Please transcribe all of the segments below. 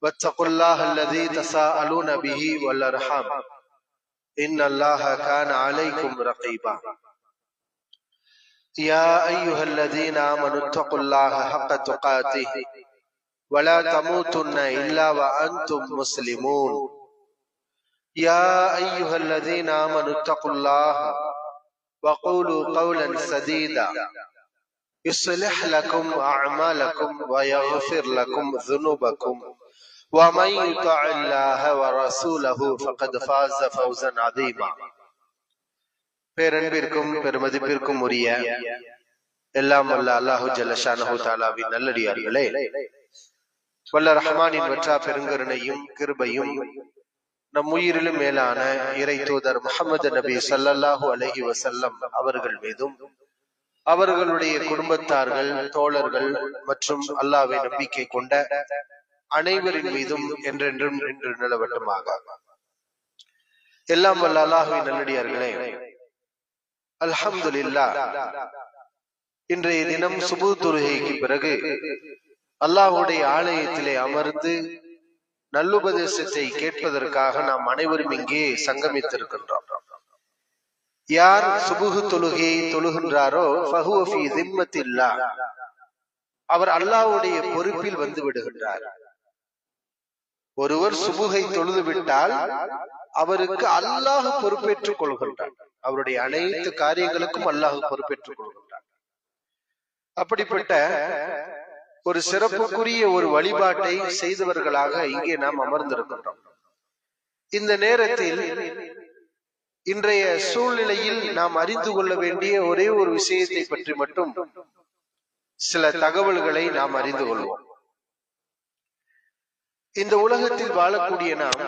واتقوا الله الذي تساءلون به والأرحام إن الله كان عليكم رقيبا يا أيها الذين آمنوا اتقوا الله حق تقاته ولا تموتن إلا وأنتم مسلمون يا أيها الذين آمنوا اتقوا الله وقولوا قولا سديدا يصلح لكم أعمالكم ويغفر لكم ذنوبكم ومن يطع الله ورسوله فقد فاز فوزا عظيما. பேரன்பிற்கும் பெருமதிப்பிற்கும் உரிய எல்லாம் வல்ல அல்லாஹு ஜல்ல ஷானஹு தஆலாவின் நல்லடியார்களே, வல்ல ரஹ்மானின் வற்றா பெருங்கருணையும் கிருபையும் நம் உயிரிலும் மேலான இறை தூதர் முஹம்மது நபி ஸல்லல்லாஹு அலைஹி வஸல்லம் அவர்கள் மீதும் அவர்களுடைய குடும்பத்தார்கள், தோழர்கள் மற்றும் அல்லாஹ்வை நம்பிக்கை கொண்ட அனைவரின் மீதும் என்றென்றும் நின்று நிலவட்டுமாக. எல்லாம் வல்ல அல்லாஹ்வின் நல்லடியார்களே, அல்ஹம்துலில்லாஹ், இன்றைய தினம் சுபு தொழுகைக்கு பிறகு அல்லாஹ்வுடைய ஆலயத்திலே அமர்ந்து நல்லுபதேசத்தை கேட்பதற்காக நாம் அனைவரும் இங்கே சங்கமித்திருக்கின்றோம். யார் சுபுஹு தொழுகையை தொழுகின்றாரோ ஃபஹுவ ஃபீ திம்மத்தில்லாஹ், அவர் அல்லாஹ்வுடைய பொறுப்பில் வந்து விடுகின்றார். ஒருவர் சுபுகை தொழுது விட்டால் அவருக்கு அல்லாஹ் பொறுப்பேற்றுக் கொள்கின்றார். அவருடைய அனைத்து காரியங்களுக்கும் அல்லாஹ் பொறுப்பேற்றுக் கொள்கின்றார். அப்படிப்பட்ட ஒரு சிறப்புக்குரிய ஒரு வழிபாட்டை செய்தவர்களாக இங்கே நாம் அமர்ந்திருக்கின்றோம். இந்த நேரத்தில் இன்றைய சூழ்நிலையில் நாம் அறிந்து கொள்ள வேண்டிய ஒரே ஒரு விஷயத்தை பற்றி மட்டும் சில தகவல்களை நாம் அறிந்து கொள்வோம். இந்த உலகத்தில் வாழக்கூடிய நாம்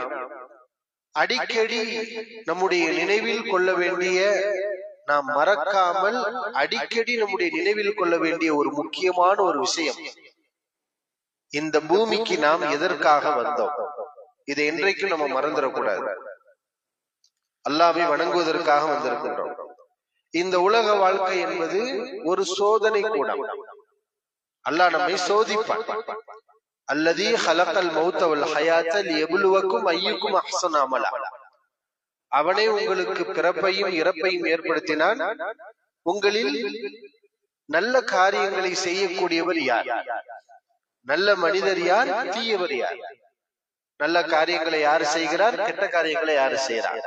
அடிக்கடி நம்முடைய நினைவில் கொள்ள வேண்டிய, நாம் மறக்காமல் அடிக்கடி நம்முடைய நினைவில் கொள்ள வேண்டிய ஒரு முக்கியமான ஒரு விஷயம், இந்த பூமிக்கு நாம் எதற்காக வந்தோம்? இதை என்றைக்கும் நம்ம மறந்துடக்கூடாது. அல்லாஹ்வை வணங்குவதற்காக வந்திருக்கின்றோம். இந்த உலக வாழ்க்கை என்பது ஒரு சோதனை கூடம். அல்லாஹ் நம்மை சோதிப்பான். அல்லதீ ஹலகல் மௌத வல் ஹயாத லியப்லுவக்கும் அய்யுக்கும் அஹ்ஸனு அமலா. அவனே உங்களுக்கு பிறப்பையும் இறப்பையும் ஏற்படுத்தினான். உங்களில் நல்ல காரியங்களை செய்யக்கூடியவர் யார்? நல்ல மனிதர் யார்? தீயவர் யார்? நல்ல காரியங்களை யார் செய்கிறார்? கெட்ட காரியங்களை யார் செய்கிறார்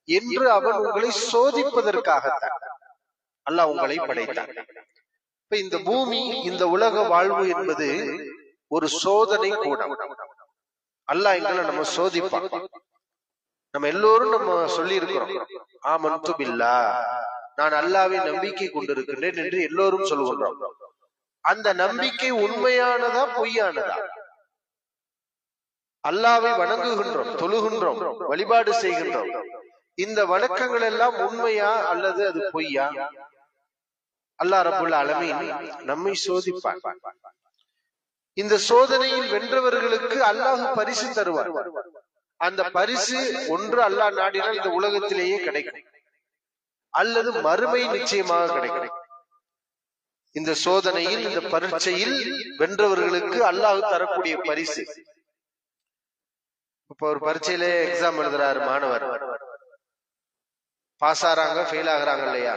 என்று அவன் உங்களை சோதிப்பதற்காகத்தான் அல்லாஹ் உங்களை படைத்தான். இப்ப இந்த பூமி, இந்த உலக வாழ்வு என்பது ஒரு சோதனை கூடம். அல்லாஹ் எங்களை நம்ம சோதிப்பான். நம்ம எல்லோரும் நம்ம சொல்லி இருக்கிறோம், ஆமன்து பில்லாஹ், நான் அல்லாஹ்வை நம்பிக்கை கொண்டிருக்கின்றேன் என்று எல்லோரும் சொல்லுகின்றோம். அந்த நம்பிக்கை உண்மையானதா பொய்யானதா? அல்லாஹ்வை வணங்குகின்றோம், தொழுகின்றோம், வழிபாடு செய்கின்றோம். இந்த வணக்கங்கள் எல்லாம் உண்மையா அல்லது அது பொய்யா? அல்லாஹ் ரப்புல் ஆலமீன் நம்மை சோதிப்பான். இந்த சோதனையில் வென்றவர்களுக்கு அல்லாஹ் பரிசு தருவார். அந்த பரிசு ஒன்று அல்லாஹ் நாடினால் இந்த உலகத்திலேயே கிடைக்கும், அல்லது மறுமை நிச்சயமாக கிடைக்கும். இந்த சோதனையில், இந்த பரீட்சையில் வென்றவர்களுக்கு அல்லாஹ் தரக்கூடிய பரிசு. இப்ப ஒரு பரீட்சையில எக்ஸாம் எழுதுறாரு மாணவர், பாஸ் ஆறாங்க, ஃபெயில் ஆகுறாங்க இல்லையா?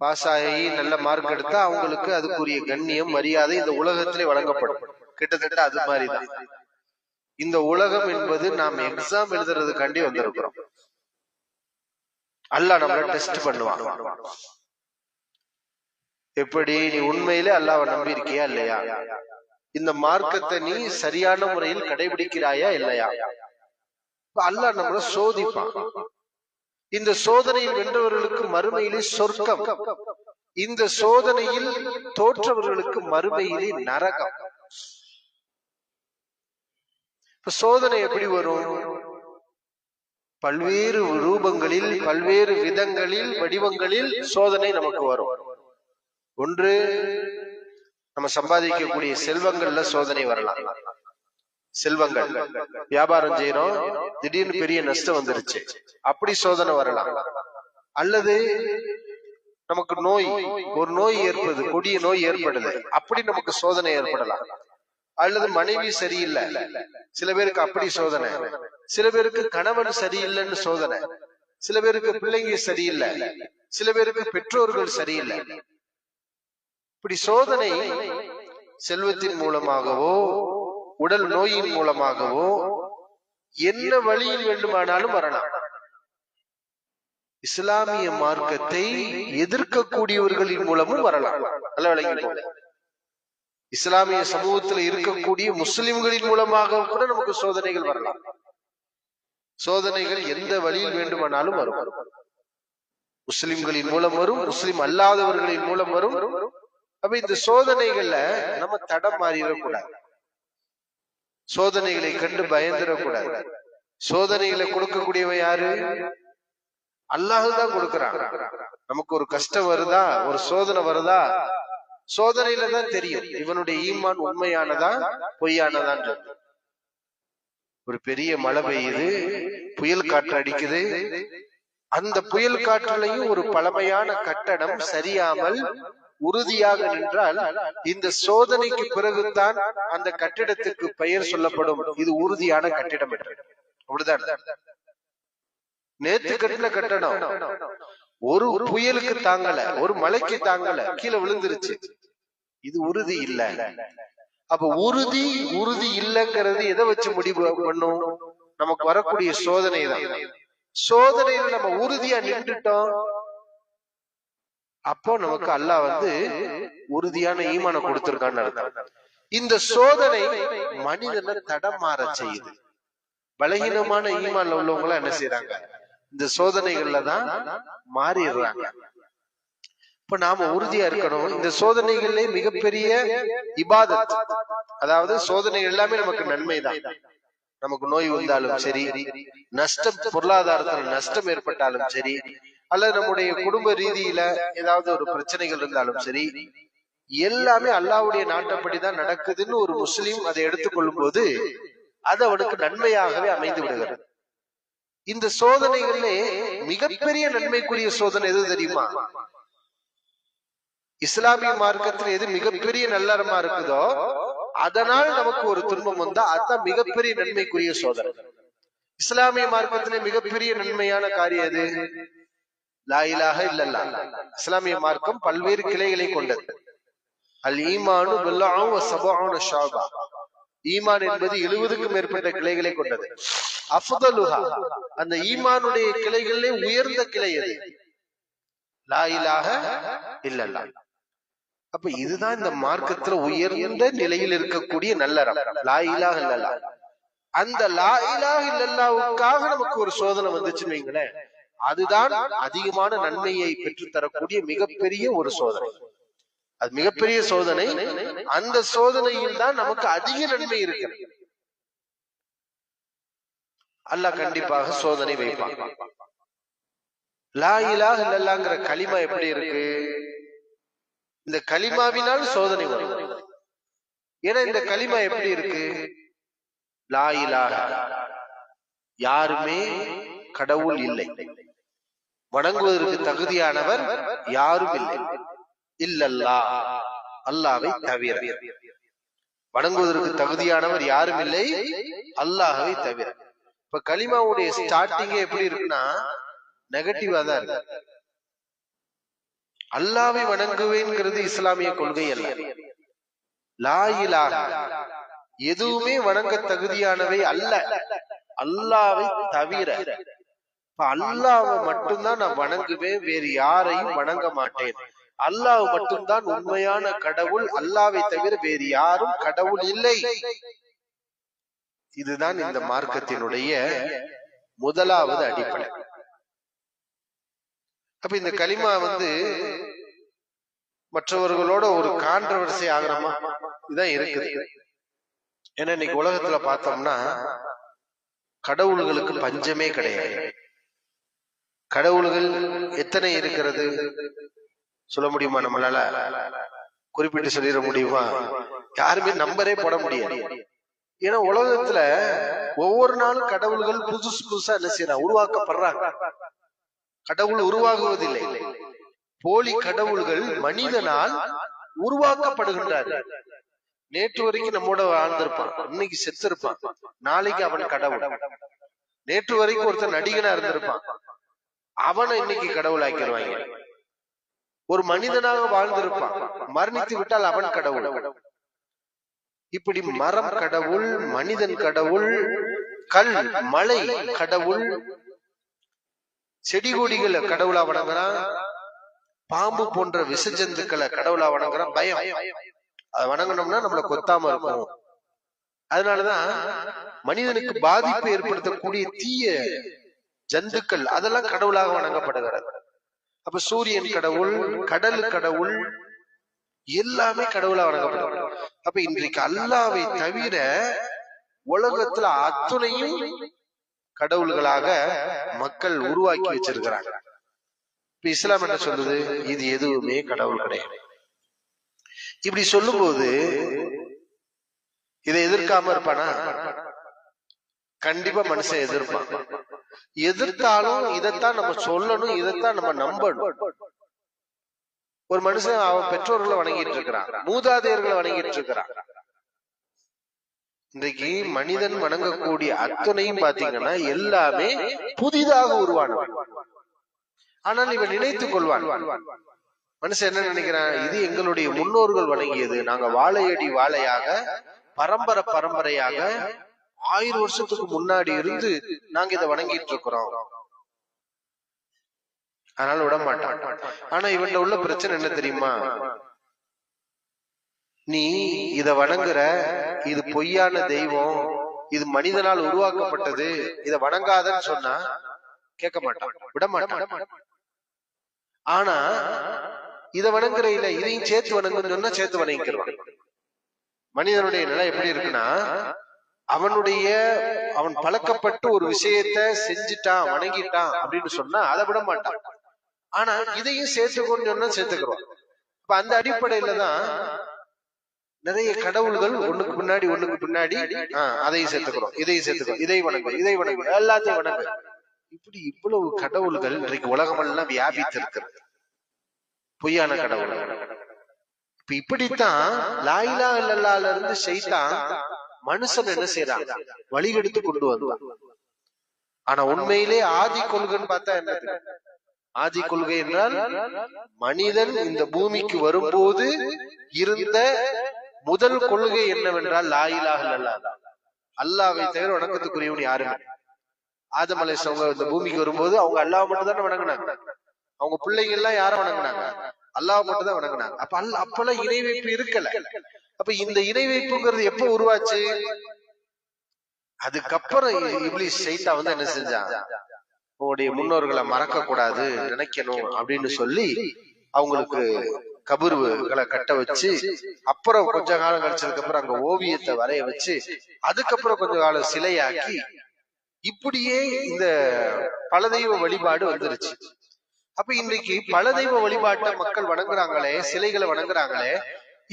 பாஸ் ஆகி நல்ல மார்க் எடுத்தா அவங்களுக்கு அதுக்குரிய கண்ணியம், மரியாதை இந்த உலகத்திலே வழங்கப்படும். கிட்டத்தட்ட அது மாதிரிதான் இந்த உலகம் என்பது. நாம் எக்ஸாம் எழுதுறதுக்காண்டி வந்திருக்கிறோம். அல்லாஹ் நம்மள டெஸ்ட் பண்ணுவான். எப்படி நீ உண்மையிலே அல்லாஹ்வை நம்பி இருக்கியா இல்லையா? இந்த மார்க்கத்தை நீ சரியான முறையில் கடைபிடிக்கிறாயா இல்லையா? அல்லாஹ் நம்மள சோதிப்பான். இந்த சோதனையில் வென்றவர்களுக்கு மறுமையிலே சொர்க்கம், இந்த சோதனையில் தோற்றவர்களுக்கு மறுமையிலே நரகம். சோதனை எப்படி வரும்? பல்வேறு ரூபங்களில், பல்வேறு விதங்களில், வடிவங்களில் சோதனை நமக்கு வரும். ஒன்று, நம்ம சம்பாதிக்கக்கூடிய செல்வங்கள்ல சோதனை வரலாம். செல்வங்கள், வியாபாரம் செய்யறோம், திடீர்னு பெரிய நஷ்டம் வந்துருச்சு, அப்படி சோதனை வரலாம். அல்லது நமக்கு நோய், ஒரு நோய் ஏற்படுது, கொடிய நோய் ஏற்படுது, அப்படி நமக்கு சோதனை ஏற்படலாம். அல்லது மனைவி சரியில்லை, சில பேருக்கு அப்படி சோதனை, சில பேருக்கு கணவன் சரியில்லைன்னு சோதனை, சில பேருக்கு பிள்ளைங்க சரியில்லை, சில பேருக்கு பெற்றோர்கள் சரியில்லை. இப்படி சோதனை செல்வத்தின் மூலமாகவோ உடல் நோயின் மூலமாகவோ என்ன வழியில் வேண்டுமானாலும் வரலாம். இஸ்லாமிய மார்க்கத்தை எதிர்க்கக்கூடியவர்களின் மூலமும் வரலாம். நல்ல விளங்கி, இஸ்லாமிய சமூகத்தில் இருக்கக்கூடிய முஸ்லிம்களின் மூலமாக கூட நமக்கு சோதனைகள் வரலாம். சோதனைகள் எந்த வழியில் வேண்டுமானாலும் வரும். முஸ்லிம்களின் மூலம் வரும், முஸ்லிம் அல்லாதவர்களின் மூலம் வரும். அப்ப இந்த சோதனைகள்ல நம்ம தடம் மாறிடக்கூடாது, சோதனைகளை கண்டு பயந்துடக்கூடாது. சோதனைகளை கொடுக்கக்கூடியவன் யாரு? அல்லாஹுதான் கொடுக்கிறான். நமக்கு ஒரு கஷ்டம் வருதா, ஒரு சோதனை வருதா, சோதனையில தான் தெரியும் இவனுடைய ஈமான் உண்மையானதா பொய்யானதான். ஒரு பெரிய மழை பெய்யுது, புயல் காற்று அடிக்குது. அந்த புயல் காற்றுலையும் ஒரு பழமையான கட்டடம் சரியாமல் உறுதியாக நின்றால் இந்த சோதனைக்கு பிறகுதான் அந்த கட்டிடத்துக்கு பெயர் சொல்லப்படும், இது உறுதியான கட்டிடம் என்று. அப்படிதான் நேற்று கட்டின கட்டடம் ஒரு புயலுக்கு தாங்கல, ஒரு மலைக்கு தாங்கல, கீழே விழுந்துருச்சு, இது உறுதி இல்ல. அப்ப உறுதி இல்லைங்கிறது எதை வச்சு முடிவு பண்ணும்? நமக்கு வரக்கூடிய சோதனை தான். சோதனையில நம்ம உறுதியா நின்றுட்டோம், அப்போ நமக்கு அல்லாஹ் உறுதியான ஈமானை கொடுத்திருக்கான்னு அர்த்தம். இந்த சோதனை மனிதனை தடம் மாற செய்யுது. பலகீனமான ஈமான்ல உள்ளவங்க என்ன செய்யறாங்க? இந்த சோதனைகள்ல தான் மாறிடுறாங்க. இப்ப நாம உறுதியா இருக்கணும். இந்த சோதனைகள்ல மிகப்பெரிய இபாதத், அதாவது சோதனை எல்லாமே நமக்கு நன்மைதான். நமக்கு நோய் வந்தாலும் சரி, நஷ்டம், பொருளாதாரத்தில் நஷ்டம் ஏற்பட்டாலும் சரி, அல்லது நம்முடைய குடும்ப ரீதியில ஏதாவது ஒரு பிரச்சனைகள் இருந்தாலும் சரி, எல்லாமே அல்லாஹ்வுடைய நாட்டப்படிதான் நடக்குதுன்னு ஒரு முஸ்லீம் அதை எடுத்துக்கொள்ளும் போது அது அவனுக்கு நன்மையாகவே அமைந்து விடுகிறது. இந்த சோதனைகள்ல மிகப்பெரிய நன்மைக்குரிய சோதனை எது தெரியுமா? இஸ்லாமிய மார்க்கத்தில் எது மிகப்பெரிய நல்லறமா இருக்குதோ அதனால் நமக்கு ஒரு துன்பம் வந்தா அதுதான் மிகப்பெரிய நன்மைக்குரிய சோதனை. இஸ்லாமிய மார்க்கத்திலே மிகப்பெரிய நன்மையான காரியம் எது? லா இலாஹ இல்லல்லாஹ். இஸ்லாமிய மார்க்கம் பல்வேறு கிளைகளை கொண்டது. அல் ஈமானு பில்லாஹு வ ஸபஊன ஷஅபா. ஈமான் என்பது 70க்கும் மேற்பட்ட கிளைகளை கொண்டது. அஃதலுஹா, அந்த ஈமானுடைய கிளைகளிலே உயர்ந்த கிளை எது? லா இலாஹ இல்லல்லாஹ். அப்ப இதுதான் இந்த மார்க்கத்துல உயர்ந்த நிலையில் இருக்கக்கூடிய நல்லறம், லா இலாஹ இல்லல்லாஹ். அந்த லா இலாஹ இல்லல்லாஹ்வுக்காக நமக்கு ஒரு சோதனை வந்துச்சுன்னு வைங்களேன், அதுதான் அதிகமான நன்மையை பெற்று தரக்கூடிய மிகப்பெரிய ஒரு சோதனை. அது மிகப்பெரிய சோதனை. அந்த சோதனையில் தான் நமக்கு அதிக நன்மை இருக்கு. அல்லாஹ் கண்டிப்பாக சோதனை வைப்பான். லா இலாஹ இல்லல்லாஹ்ங்கற கலிமா எப்படி இருக்கு? இந்த கலிமாவினால் சோதனை வரும். ஏன்னா இந்த கலிமா எப்படி இருக்கு? லா இலாஹ, யாருமே கடவுள் இல்லை, வணங்குவதற்கு தகுதியானவர் யாரும் இல்லை, இல்லல்லாஹ், அல்லாஹ்வை தவிர. வணங்குவதற்கு தகுதியானவர் யாரும் இல்லை, அல்லாஹ்வை தவிர. இப்ப கலிமாவுடைய ஸ்டார்டிங்கே எப்படி இருக்குன்னா நெகட்டிவா தான் இருக்கு. அல்லாஹ்வை வணங்குவேங்கிறது இஸ்லாமிய கொள்கை அல்ல. லா இலாஹ, எதுவுமே வணங்க தகுதியானவை அல்ல, அல்லாஹ்வை தவிர. அல்லாஹ்வை மட்டும்தான் நான் வணங்குவேன், வேறு யாரையும் வணங்க மாட்டேன். அல்லாஹ் மட்டும்தான் உண்மையான கடவுள், அல்லாஹ்வை தவிர வேறு யாரும் கடவுள் இல்லை. இதுதான் இந்த மார்க்கத்தினுடைய முதலாவது அடிப்படை. அப்ப இந்த கலிமா மற்றவர்களோட ஒரு கான்ட்ரவர்சி ஆகிறமா இதுதான் இருக்குது. ஏன்னா இன்னைக்கு உலகத்துல பார்த்தோம்னா கடவுள்களுக்கு பஞ்சமே கிடையாது. கடவுள்கள் எத்தனை இருக்கிறது சொல்ல முடியுமா? நம்மளால குறிப்பிட்டு சொல்லிட முடியுமா? யாருமே நம்பரே போட முடியாது. ஏன்னா உலகத்துல ஒவ்வொரு நாளும் கடவுள்கள் புதுசு புதுசா என்ன செய்யறாங்க, உருவாக்கப்படுறாங்க. கடவுள் உருவாகுவதில்லை, போலி கடவுள்கள் மனிதனால் உருவாக்கப்படுகின்றார்கள். நேற்று வரைக்கும் நம்மோட வாழ்ந்திருப்பான், இன்னைக்கு செத்து இருப்பான், நாளைக்கு அவன் கடவுள். நேற்று வரைக்கும் ஒருத்தர் நடிகனா இருந்திருப்பான், அவனை இன்னைக்கு கடவுள் ஆக்கிடுவாங்க. ஒரு மனிதனாக வாழ்ந்திருப்பான், மரணித்து விட்டால் அவன் கடவுள். இப்படி மரம் கடவுள், மனிதன் கடவுள், கல் மலை கடவுள், செடி கொடிகளை கடவுளா வணங்குறான், பாம்பு போன்ற விஷ ஜந்துக்களை கடவுளா வணங்குறான். பயம், அதை வணங்கணும்னா நம்மளை கொத்தாம இருக்கும். அதனாலதான் மனிதனுக்கு பாதிப்பை ஏற்படுத்தக்கூடிய தீய ஜந்துக்கள் அதெல்லாம் கடவுளாக வணங்கப்படுகிறது. அப்ப சூரியன் கடவுள், கடல் கடவுள், எல்லாமே கடவுளா வணங்கப்படுகிறது. அப்ப இன்றைக்கு அல்லாவை தவிர உலகத்துல அத்துணையும் கடவுள்களாக மக்கள் உருவாக்கி வச்சிருக்கிறாங்க. இப்ப இஸ்லாம் என்ன சொல்லுது? இது எதுவுமே கடவுள் கிடையாது. இப்படி சொல்லும் போது இதை எதிர்க்காம இருப்பானா? கண்டிப்பா மனுஷன் எதிர்ப்பான். எதிர்த்தாலும் இதைத்தான் நம்ம சொல்லணும், இதைத்தான் நம்ம நம்பணும். ஒரு மனுஷன் அவன் பெற்றோர்களை வணங்கிட்டு இருக்கிறான், மூதாதையர்களை வணங்கிட்டு இருக்கிறான். இன்றைக்கு மனிதன் வணங்கக்கூடிய அத்தனையும் பாத்தீங்கன்னா எல்லாமே புதிதாக உருவானவன். ஆனால் இவன் நினைத்துக் கொள்வான், மனுஷன் என்ன நினைக்கிறான்? இது எங்களுடைய முன்னோர்கள் வணங்கியது, நாங்க வாழையடி வாழையாக பரம்பரை பரம்பரையாக 1000 வருஷத்துக்கு முன்னாடி இருந்து நாங்க இதை வணங்கிட்டு இருக்கிறோம், அதனால விட மாட்டான். ஆனா இவன்ல உள்ள பிரச்சனை என்ன தெரியுமா? நீ இத வணங்குற, இது பொய்யான தெய்வம், இது மனிதனால் உருவாக்கப்பட்டது, இத வணங்காதன்னு சொன்னா கேட்க மாட்டான், விட மாட்டான். ஆனா இத வணங்குற இல்ல, இதையும் சேர்த்து வணங்குன்னு சொன்னா சேர்த்து வணங்கிக்கிறான். மனிதனுடைய நிலை எப்படி இருக்குன்னா, அவன் பழக்கப்பட்டு ஒரு விஷயத்த செஞ்சுட்டான், வணங்கிட்டான் அப்படின்னு சொன்னா அதை விட மாட்டான். ஆனா இதையும் சேர்த்துக்கொண்டு சொன்னா சேர்த்துக்கிறோம். இப்ப அந்த அடிப்படையில தான் நிறைய கடவுள்கள் ஒண்ணுக்கு பின்னாடி அதையும் சேர்த்துக்கிறோம், இதையும் சேர்த்துக்கிறோம், இதை வணங்கு, எல்லாத்தையும் வணங்கு. இப்படி இவ்வளவு கடவுள்கள் இன்றைக்கு உலகமெல்லாம் வியாபித்து இருக்கிறது, பொய்யான கடவுள். இப்ப இப்படித்தான் லா இலாஹ இல்லல்லாஹ்ல இருந்து ஷைத்தான் மனுஷன் என்ன செய்யறான்? வழிகெடுத்து கொண்டு வந்தான். ஆனா உண்மையிலே ஆதி கொள்கைன்னு பார்த்தா என்ன? ஆதி கொள்கை என்றால் மனிதன் இந்த பூமிக்கு வரும்போது இருந்த முதல் கொள்கை என்னவென்றால் லா இலாஹ இல்லல்லாஹ், அல்லாஹ்வை தவிர வணக்கத்துக்குரியவன் யாருமே. ஆதம் அலைஹிஸ்ஸலாம் இந்த பூமிக்கு வரும்போது அவங்க அல்லாஹ் மட்டும் தானே வணங்கினாங்க. அவங்க பிள்ளைங்க எல்லாம் யார வணங்கினாங்க? அல்லாஹ் மட்டும் தான் வணங்கினாங்க. அப்பெல்லாம் இணை வைப்பு இருக்கல. அப்ப இந்த இணை வைப்புங்கிறது எப்ப உருவாச்சு? அதுக்கப்புறம் இப்லீஸ் ஷைத்தான் வந்து என்ன செஞ்சான்? உங்களுடைய முன்னோர்களை மறக்க கூடாது, நினைக்கணும் அப்படின்னு சொல்லி அவங்களுக்கு கபறுகளை கட்ட வச்சு, அப்புறம் கொஞ்ச காலம் கழிச்சதுக்கு அப்புறம் அங்க ஓவியத்தை வரைய வச்சு, அதுக்கப்புறம் கொஞ்ச காலம் சிலையாக்கி, இப்படியே இந்த பல தெய்வ வழிபாடு வந்துருச்சு. அப்ப இன்றைக்கு பல தெய்வ வழிபாட்டை மக்கள் வணங்குறாங்களே, சிலைகளை வணங்குறாங்களே,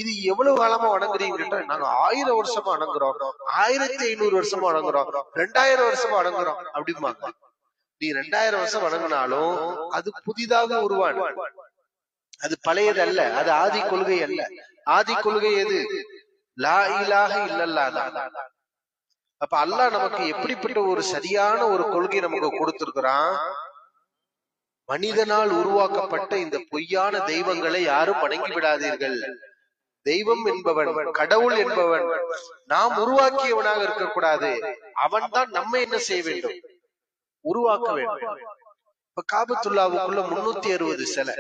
இது எவ்வளவு காலமா வணங்குறீங்க? நாங்க 1000 வருஷமா வணங்குறோம், 1500 வருஷமா வணங்குறோம், 2000 வருஷமா வணங்குறோம் அப்படிம்பாங்க. நீ 2000 வருஷம் வணங்கினாலும் அது புதிதாக உருவான, அது பழையது அல்ல, அது ஆதி கொள்கை அல்ல. ஆதி கொள்கை எது? லா இலாஹ இல்லல்லாஹ் தான். அப்ப அல்லாஹ் நமக்கு எப்படிப்பட்ட ஒரு சரியான ஒரு கொள்கை நமக்கு கொடுத்திருக்கிறான்? மனிதனால் உருவாக்கப்பட்ட இந்த பொய்யான தெய்வங்களை யாரும் வணங்கி விடாதீர்கள். தெய்வம் என்பவன், கடவுள் என்பவன் நாம் உருவாக்கியவனாக இருக்கக்கூடாது, அவன் தான் நம்ம என்ன செய்ய வேண்டும்? உருவாக்க வேண்டும். இப்ப காபத்துல்லாவுக்குள்ள 360 சிலை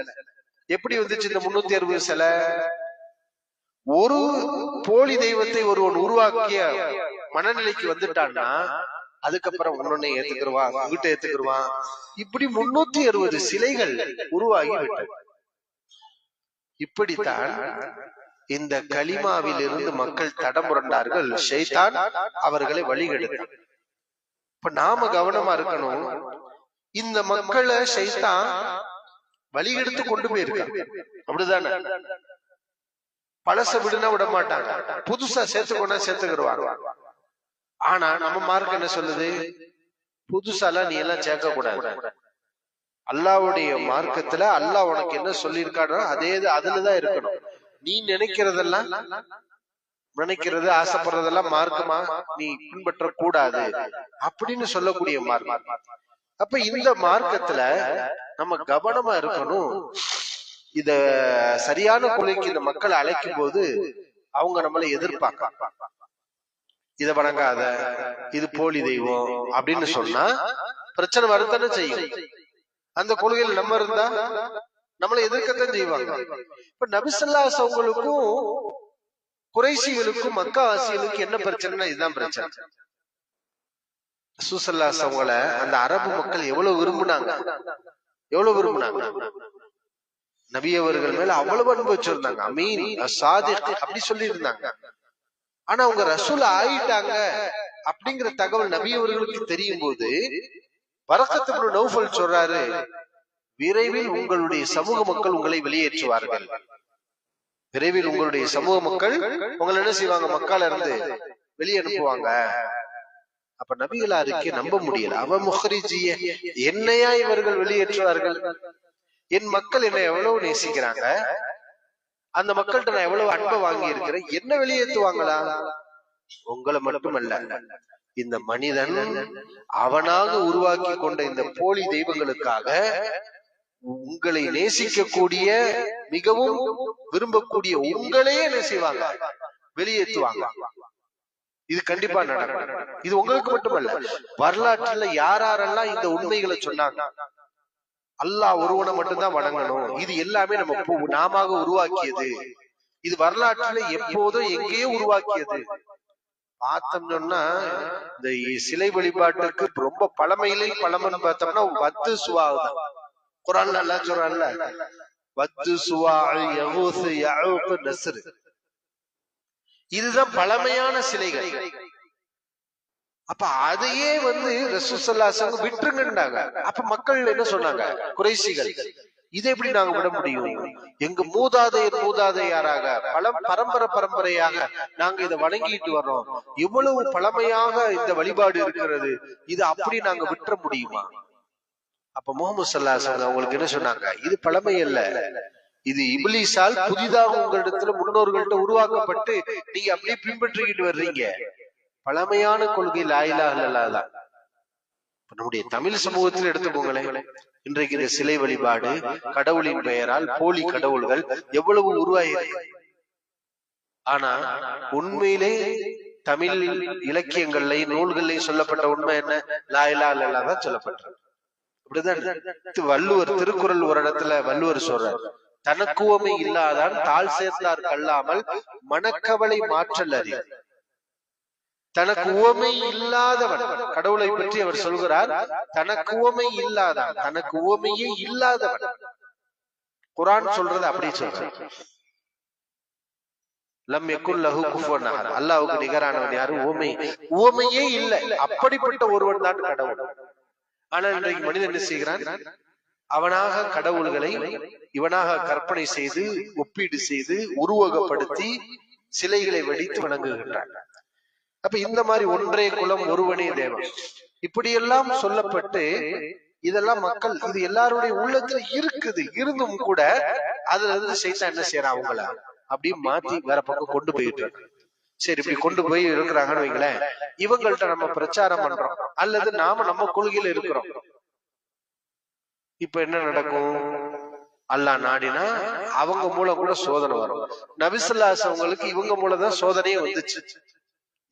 எப்படி வந்துச்சு? இந்த 360 சிலை ஒரு போலி தெய்வத்தை ஒருவன் உருவாக்கிய மனநிலைக்கு வந்துட்டான்னா அதுக்கப்புறம் ஒன்னொன்னு ஏத்துக்குருவான், வீட்டை ஏத்துக்குருவான். இப்படி 360 சிலைகள் உருவாகி விட்டது. இப்படித்தான் இந்த கலிமாவில் இருந்து மக்கள் தடமுரண்டார்கள், ஷைத்தான் அவர்களை வழிகெடுத்தான். இப்ப நாம கவனமா இருக்கணும். இந்த மக்களை ஷைத்தான் வழிகெடுத்து கொண்டு போயிருக்கான், அப்படிதானே? பழச விடுனா விட மாட்டாங்க, புதுசா சேர்த்துக்கொண்டா சேர்த்துக்கிடுவாங்க. ஆனா நம்ம மார்க்கம் என்ன சொல்லுது? புதுசாலாம் நீ எல்லாம் சேர்க்க கூடாது. அல்லாஹ்வுடைய மார்க்கத்துல அல்லாஹ் உனக்கு என்ன சொல்லியிருக்கானோ அதே அதுலதான் இருக்கணும். நீ நினைக்கிறதெல்லாம் நினைக்கிறது ஆசைப்படுறதெல்லாம் மார்க்கமா நீ பின்பற்ற கூடாது அப்படின்னு சொல்லக்கூடிய மார்க்கம். அப்ப இந்த மார்க்கத்துல நம்ம கவனமா இருக்கணும். இத சரியான கொள்கைக்கு இந்த மக்களை அழைக்கும் போது அவங்க நம்மளை எதிர்பார்க்க, இத வணங்காத, இது போலி தெய்வம் அப்படின்னு சொன்னா பிரச்சனை வரத்தானே செய்யும். அந்த கொள்கையில் நம்ம இருந்தா நம்மளை எதிர்க்கத்தான் செய்வாங்க. இப்ப நபி ஸல்லல்லாஹு அலைஹி வஸல்லம் குறைஷிகளுக்கும் மக்காவாசிகளுக்கும் என்ன பிரச்சனைனா இதுதான் பிரச்சனை. ரசூல் ஸல்லல்லாஹு அலைஹி வஸல்லம் அந்த அரபு மக்கள் எவ்வளவு விரும்புனாங்க, நபி அவர்கள் மேல அவ்வளவு அன்பு வச்சிருந்தாங்க. அமீன் சாதிக் அப்படி சொல்லி இருந்தாங்க. ஆனா அவங்க ரசூல் ஆயிட்டாங்க அப்படிங்கிற தகவல் நபி அவர்களுக்கு தெரியும் போது பரக்கத் இப்னு நௌஃபல் சொல்றாரு, விரைவில் உங்களுடைய சமூக மக்கள் உங்களை வெளியேற்றுவார்கள். விரைவில் உங்களுடைய சமூக மக்கள் உங்களை என்ன செய்வாங்க, மக்கால இருந்து வெளியே அனுப்புவாங்க. அப்ப நபிகளாருக்கு நம்ப முடியல. அவ முஹ்ரிஜிய, என்னையா இவர்கள் வெளியேற்றுவார்கள்? என் மக்கள் என்னை எவ்வளவு நேசிக்கிறாங்க, அந்த மக்கள்கிட்ட நான் எவ்வளவு அன்பை வாங்கி இருக்கிறேன், என்ன வெளியேற்றுவாங்களா? உங்களை மட்டுமல்ல, இந்த மனிதன் அவனாக உருவாக்கி கொண்ட இந்த போலி தெய்வங்களுக்காக உங்களை நேசிக்கக்கூடிய, மிகவும் விரும்பக்கூடிய உங்களையே என்ன செய்வாங்க, வெளியேற்றுவாங்க. இது கண்டிப்பா நடக்கும். இது உங்களுக்கு மட்டுமல்ல, வரலாற்றுல யாரெல்லாம் இந்த உண்மைகளை சொன்னாங்க, அல்லாஹ் ஒருவனை மட்டும்தான் வணங்கணும், இது எல்லாமே நாம உருவாக்கியது, இது வரலாற்றுல எப்போதும் எங்கேயோ உருவாக்கியது பார்த்தோம்னா, இந்த சிலை வழிபாட்டுக்கு ரொம்ப பழமையிலே பழமன்னு பார்த்தோம்னா வத்து சுவாதான். குர்ஆன்ல அல்லாஹ் சொல்றான்ல, வத்து சுவா யகூஸ் யஊக் நஸ்ர், இதுதான் பழமையான சிலைகள். அப்ப அதையே ரசூல் ஸல்லல்லாஹு அலைஹி வஸல்லம் விட்டுருங்கன்றாங்க. அப்ப மக்கள் என்ன சொன்னாங்க, குறைஷிகள், இதை எப்படி நாங்க விட முடியும்? எங்க மூதாதையராக பரம்பரையாக நாங்க இதை வணங்கிட்டு வர்றோம், இவ்வளவு பழமையாக இந்த வழிபாடு இருக்கிறது, இது அப்படி நாங்க விட்டுற முடியுமா? அப்ப முஹம்மது ஸல்லல்லாஹு அலைஹி வஸல்லம் அவங்களுக்கு என்ன சொன்னாங்க, இது பழமை அல்ல, இது இப்லீஸால் புதிதாக உங்களிடத்துல முன்னோர்கள்ட்ட உருவாக்கப்பட்டு நீங்க அப்படியே பின்பற்றிக்கிட்டு வர்றீங்க. பழமையான கொள்கை லா இலாஹ இல்லல்லாஹ் தான். நம்முடைய தமிழ் சமூகத்தில் எடுத்துக்கோங்களேன், இன்றைக்கு இந்த சிலை வழிபாடு, கடவுளின் பெயரால் போலி கடவுள்கள் எவ்வளவு உருவாயிருக்கு. ஆனா உண்மையிலே தமிழ் இலக்கியங்கள்லையும் நூல்கள்லையும் சொல்லப்பட்ட உண்மை என்ன, லா இலாஹ இல்லல்லாஹ் தான் சொல்லப்பட்டிருக்கு. அப்படிதான் வள்ளுவர் திருக்குறள் ஒரு இடத்துல வள்ளுவர் சொல்றார், தனக்குவமை இல்லாதான் தாழ் சேர்ந்தார் கல்லாமல் மனக்கவலை மாற்றல் அறி. தனக்கு உவமை இல்லாதவன், கடவுளை பற்றி அவர் சொல்கிறார், தனக்கு உவமை இல்லாதான், தனக்கு உவமையே இல்லாதவன். குர்ஆன் சொல்றது அப்படி சொல்றார், லம் யகுல் லஹு குஃபுவன் அஹத், அல்லாஹ்வுக்கு நிகரானவன் யாரு, உவமையே இல்லை, அப்படிப்பட்ட ஒருவன் தான் கடவுள். ஆனால் இன்றைக்கு மனிதன் என்ன செய்கிறான், அவனாக கடவுள்களை இவனாக கற்பனை செய்து ஒப்பீடு செய்து உருவகப்படுத்தி சிலைகளை வெடித்து வணங்குகின்றான். அப்ப இந்த மாதிரி ஒன்றே குலம் ஒருவனே தேவன் இப்படியெல்லாம் சொல்லப்பட்டு இதெல்லாம் மக்கள், இது எல்லாருடைய உள்ளத்துல இருக்குது, இருந்தும் கூட அதுல இருந்து சைத்தான் என்ன செய்யறான், அவங்கள அப்படியே மாத்தி வேற பக்கம் கொண்டு போயிட்டு. சரி, இப்படி கொண்டு போய் இருக்கிறாங்கன்னு வைங்களேன், இவங்கள்ட்ட நம்ம பிரச்சாரம் பண்றோம் அல்லது நாம நம்ம கொள்கையில இருக்கிறோம். இப்ப என்ன நடக்கும், அல்லாஹ் நாடினா அவங்க மூலம் கூட சோதனை வரும். நபி ஸல்லல்லாஹு அலைஹி வஸல்லம் அவங்களுக்கு இவங்க மூலம்தான் சோதனையே வந்துச்சு.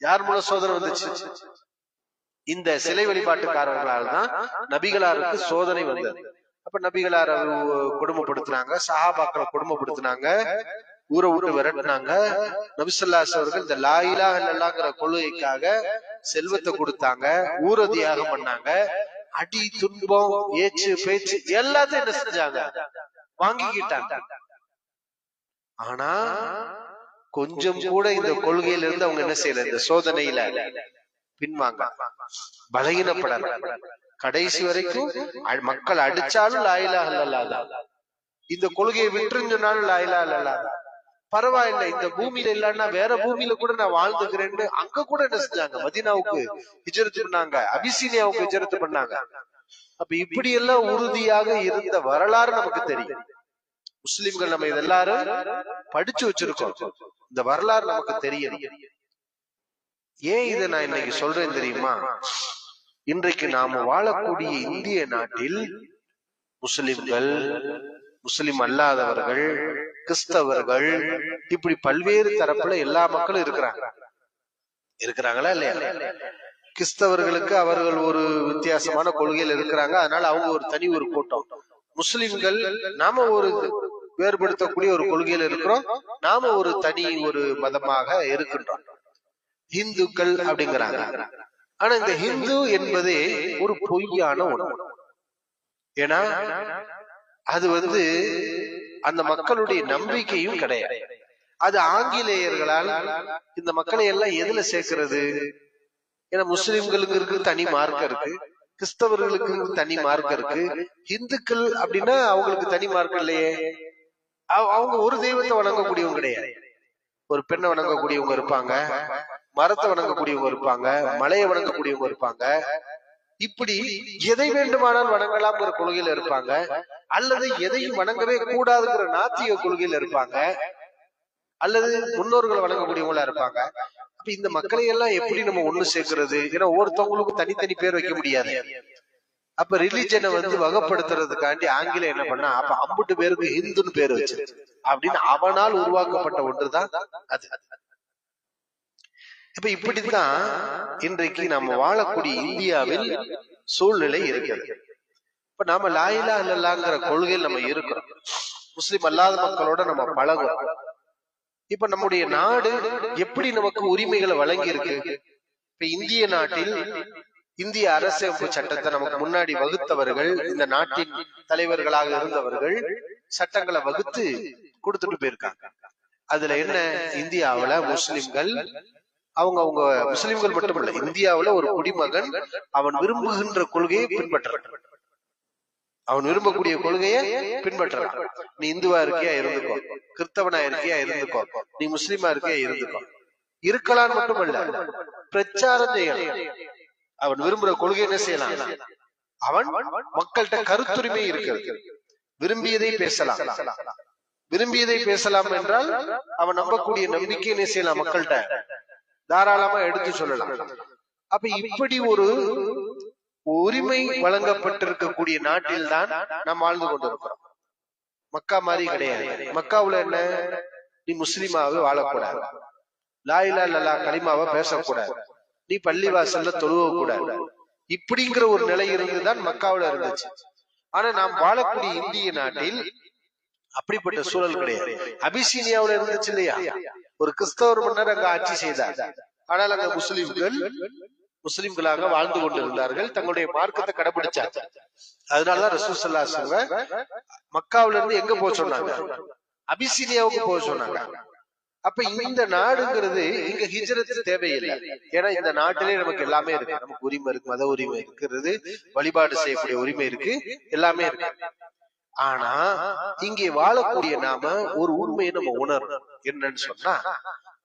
யார் மூலம் சோதனை வந்துச்சு, இந்த சிலை வழிபாட்டுக்காரர்களால் தான் நபிகளாருக்கு சோதனை வந்தது. அப்ப நபிகளார் கொடுமைப்படுத்தினாங்க, சஹாபாக்களை கொடுமைப்படுத்தினாங்க, ஊரை விட்டு விரட்டினாங்க. நபி ஸல்லல்லாஹு அலைஹி வஸல்லம் இந்த லா இலாஹ இல்லல்லாஹ்ங்கற கொள்கைக்காக செல்வத்தை கொடுத்தாங்க, ஊரை தியாகம் பண்ணாங்க, அடி துன்பம் ஏச்சு பேச்சு எல்லாத்தையும் என்ன செஞ்சாங்க, வாங்கிக்கிட்டாங்க. ஆனா கொஞ்சம் கூட இந்த கொள்கையில இருந்து அவங்க என்ன செய்யல, இந்த சோதனையில பின்வாங்க, பலகீனப்படல. கடைசி வரைக்கும் மக்கள் அடிச்சாலும் லா இலாஹ இல்லல்லாஹ் தான், இந்த கொள்கையை விட்டுருந்தாலும் லா இலாஹ இல்லல்லாஹ் தான், பரவாயில்லை இந்த பூமியில இல்லன்னா வேற பூமியில கூட நான் வாழ்ந்துக்கிறேன்னு அங்க கூட என்ன செஞ்சாங்க, மதீனாவுக்கு ஹிஜ்ரத் பண்ணாங்க, அபிசீனியாவுக்கு ஹிஜ்ரத் பண்ணாங்க. அப்ப இப்படி எல்லாம் உறுதியாக இருந்த வரலாறு நமக்கு தெரியும். முஸ்லிம்கள் நம்ம இதெல்லாரும் படிச்சு வச்சிருக்கோம். இந்த வரலாறு நமக்கு தெரியணும். ஏன் இதை நான் இன்னைக்கு சொல்றேன் தெரியுமா? இன்றைக்கு நாம வாழக்கூடிய இந்திய நாட்டில் முஸ்லிம்கள், முஸ்லிம் அல்லாதவர்கள், கிறிஸ்தவர்கள், இப்படி பல்வேறு தரப்புல எல்லா மக்களும் இருக்கிறாங்களா இல்லையா? கிறிஸ்தவர்களுக்கு அவர்கள் ஒரு வித்தியாசமான கொள்கையில் இருக்கிறாங்க, அதனால அவங்க ஒரு தனி ஒரு கூட்டம். முஸ்லிம்கள் நாம ஒரு வேறுபடுத்தக்கூடிய ஒரு கொள்கையில இருக்கிறோம், நாம ஒரு தனி ஒரு மதமாக இருக்கின்றோம். இந்துக்கள் அப்படிங்கிறாங்க. ஆனா இந்த ஹிந்து என்பதே ஒரு பொய்யான ஒண்ணு. ஏன்னா அது அந்த மக்களுடைய நம்பிக்கையும் கிடையாது. அது ஆங்கிலேயர்களால் இந்த மக்களை எல்லாம் எதுல சேர்க்கிறது? ஏன்னா முஸ்லிம்களுக்கு இருக்கு தனி மார்க்கம் இருக்கு, கிறிஸ்தவர்களுக்கு தனி மார்க்கம் இருக்கு, இந்துக்கள் அப்படின்னா அவங்களுக்கு தனி மார்க்கம் இல்லையே. அவங்க ஒரு தெய்வத்தை வணங்கக்கூடியவங்க கிடையாது. ஒரு பெண்ணை வணங்கக்கூடியவங்க இருப்பாங்க, மரத்தை வணங்கக்கூடியவங்க இருப்பாங்க, மலையை வணங்கக்கூடியவங்க இருப்பாங்க, இப்படி எதை வேண்டுமானால் வணங்கலாம்ங்கிற கொள்கையில இருப்பாங்க, அல்லது எதையும் வணங்கவே கூடாதுங்கிற நாத்திக கொள்கையில இருப்பாங்க, அல்லது முன்னோர்களை வணங்கக்கூடியவங்களா இருப்பாங்க. அப்ப இந்த மக்களை எல்லாம் எப்படி நம்ம ஒண்ணு சேர்க்கிறது? ஏன்னா ஒருத்தவங்களுக்கு தனித்தனி பேர் வைக்க முடியாது. அப்ப ரிலிஜனை வகைப்படுத்துறதுக்காண்டி ஆங்கிலம் என்ன பண்ணா, அப்ப 50 பேருக்கு ஹிந்துன்னு பேர் வச்சு அப்படின்னு அவனால் உருவாக்கப்பட்ட ஒன்றுதான் அது. இப்ப இப்படித்தான் இன்றைக்கு நம்ம வாழக்கூடிய இந்தியாவில் சூழ்நிலை இருக்கிறது. இப்ப நாம லா இலாஹ இல்லல்லாஹ்ங்கிற கொள்கையில் நம்ம இருக்கிறோம், முஸ்லிம் அல்லாத மக்களோட நம்ம பழகுறோம். இப்ப நம்முடைய நாடு எப்படி நமக்கு உரிமைகளை வழங்கி இருக்கு? இப்ப இந்திய நாட்டில் இந்திய அரசியலமைப்பு சட்டத்தை நமக்கு முன்னாடி வகுத்தவர்கள், இந்த நாட்டின் தலைவர்களாக இருந்தவர்கள் சட்டங்களை வகுத்து கொடுத்துட்டு போயிருக்காங்க. அதுல என்ன, இந்தியாவுல முஸ்லிம்கள் அவங்க முஸ்லிம்கள் மட்டும் இல்ல, இந்தியாவுல ஒரு குடிமகன் அவன் விரும்புகின்ற கொள்கையை பின்பற்றான், அவன் விரும்பக்கூடிய கொள்கையை பின்பற்றான். நீ இந்துவா இருக்கியா இருந்துக்கோ, கிறிஸ்தவனா இருக்கியா இருந்துக்கோ, நீ முஸ்லிமா இருக்கியா இருந்துக்கோ, இருக்கலாம் மட்டுமல்ல பிரச்சாரம் செய்யலாம். அவன் விரும்புற கொள்கை என்ன செய்யலாம், அவன் மக்கள்கிட்ட கருத்துரிமை இருக்கிறது, விரும்பியதை பேசலாம். விரும்பியதை பேசலாம் என்றால் அவன் நம்பக்கூடிய நம்பிக்கை என்ன செய்யலாம், மக்கள்கிட்ட தாராளமா எடுத்து சொல்லலாம். அப்ப இப்படி ஒரு உரிமை வழங்கப்பட்டிருக்கக்கூடிய நாட்டில் தான் நாம் வாழ்ந்து கொண்டிருக்கிறோம். மக்கா மாதிரி கிடையாது. மக்காவுல என்ன, நீ முஸ்லிமாவே வாழக்கூடாது, லா இலாஹ இல்லல்லாஹ் கலிமாவை பேசக்கூடாது, நீ பள்ளிவாசல்ல தொழுவ கூடாது, இப்படிங்கிற ஒரு நிலை இருந்துதான் மக்காவுல இருந்துச்சு. ஆனா நாம் வாழக்கூடிய இந்திய நாட்டில் அப்படிப்பட்ட சூழல் கிடையாது. அபிசீனியாவுல இருந்துச்சு இல்லையா, ஒரு கிறிஸ்தவர் மன்னர் அங்க ஆட்சி செய்தார், ஆனால் அங்க முஸ்லிம்களாக வாழ்ந்து கொண்டிருந்தார்கள், தங்களுடைய மார்க்கத்தை கடைபிடிச்சாங்க. அதனாலதான் ரசூல் ஸல்லல்லாஹு அலைஹி வஸல்லம் மக்காவுல இருந்து எங்க போக சொன்னாங்க, அபிசீனியாவுக்கு போக சொன்னாங்க. அப்ப இந்த நாடுங்கிறது இங்க ஹிஜ்ரத் தேவையில்லை. ஏன்னா இந்த நாட்டிலே நமக்கு எல்லாமே இருக்கு, நமக்கு உரிமை இருக்கு, மத உரிமை இருக்கிறது, வழிபாடு செய்யக்கூடிய உரிமை இருக்கு, எல்லாமே இருக்கு. ஆனா இங்கே வாழக்கூடிய நாம ஒரு உண்மையை நம்ம உணரணும். என்னன்னு சொன்னா,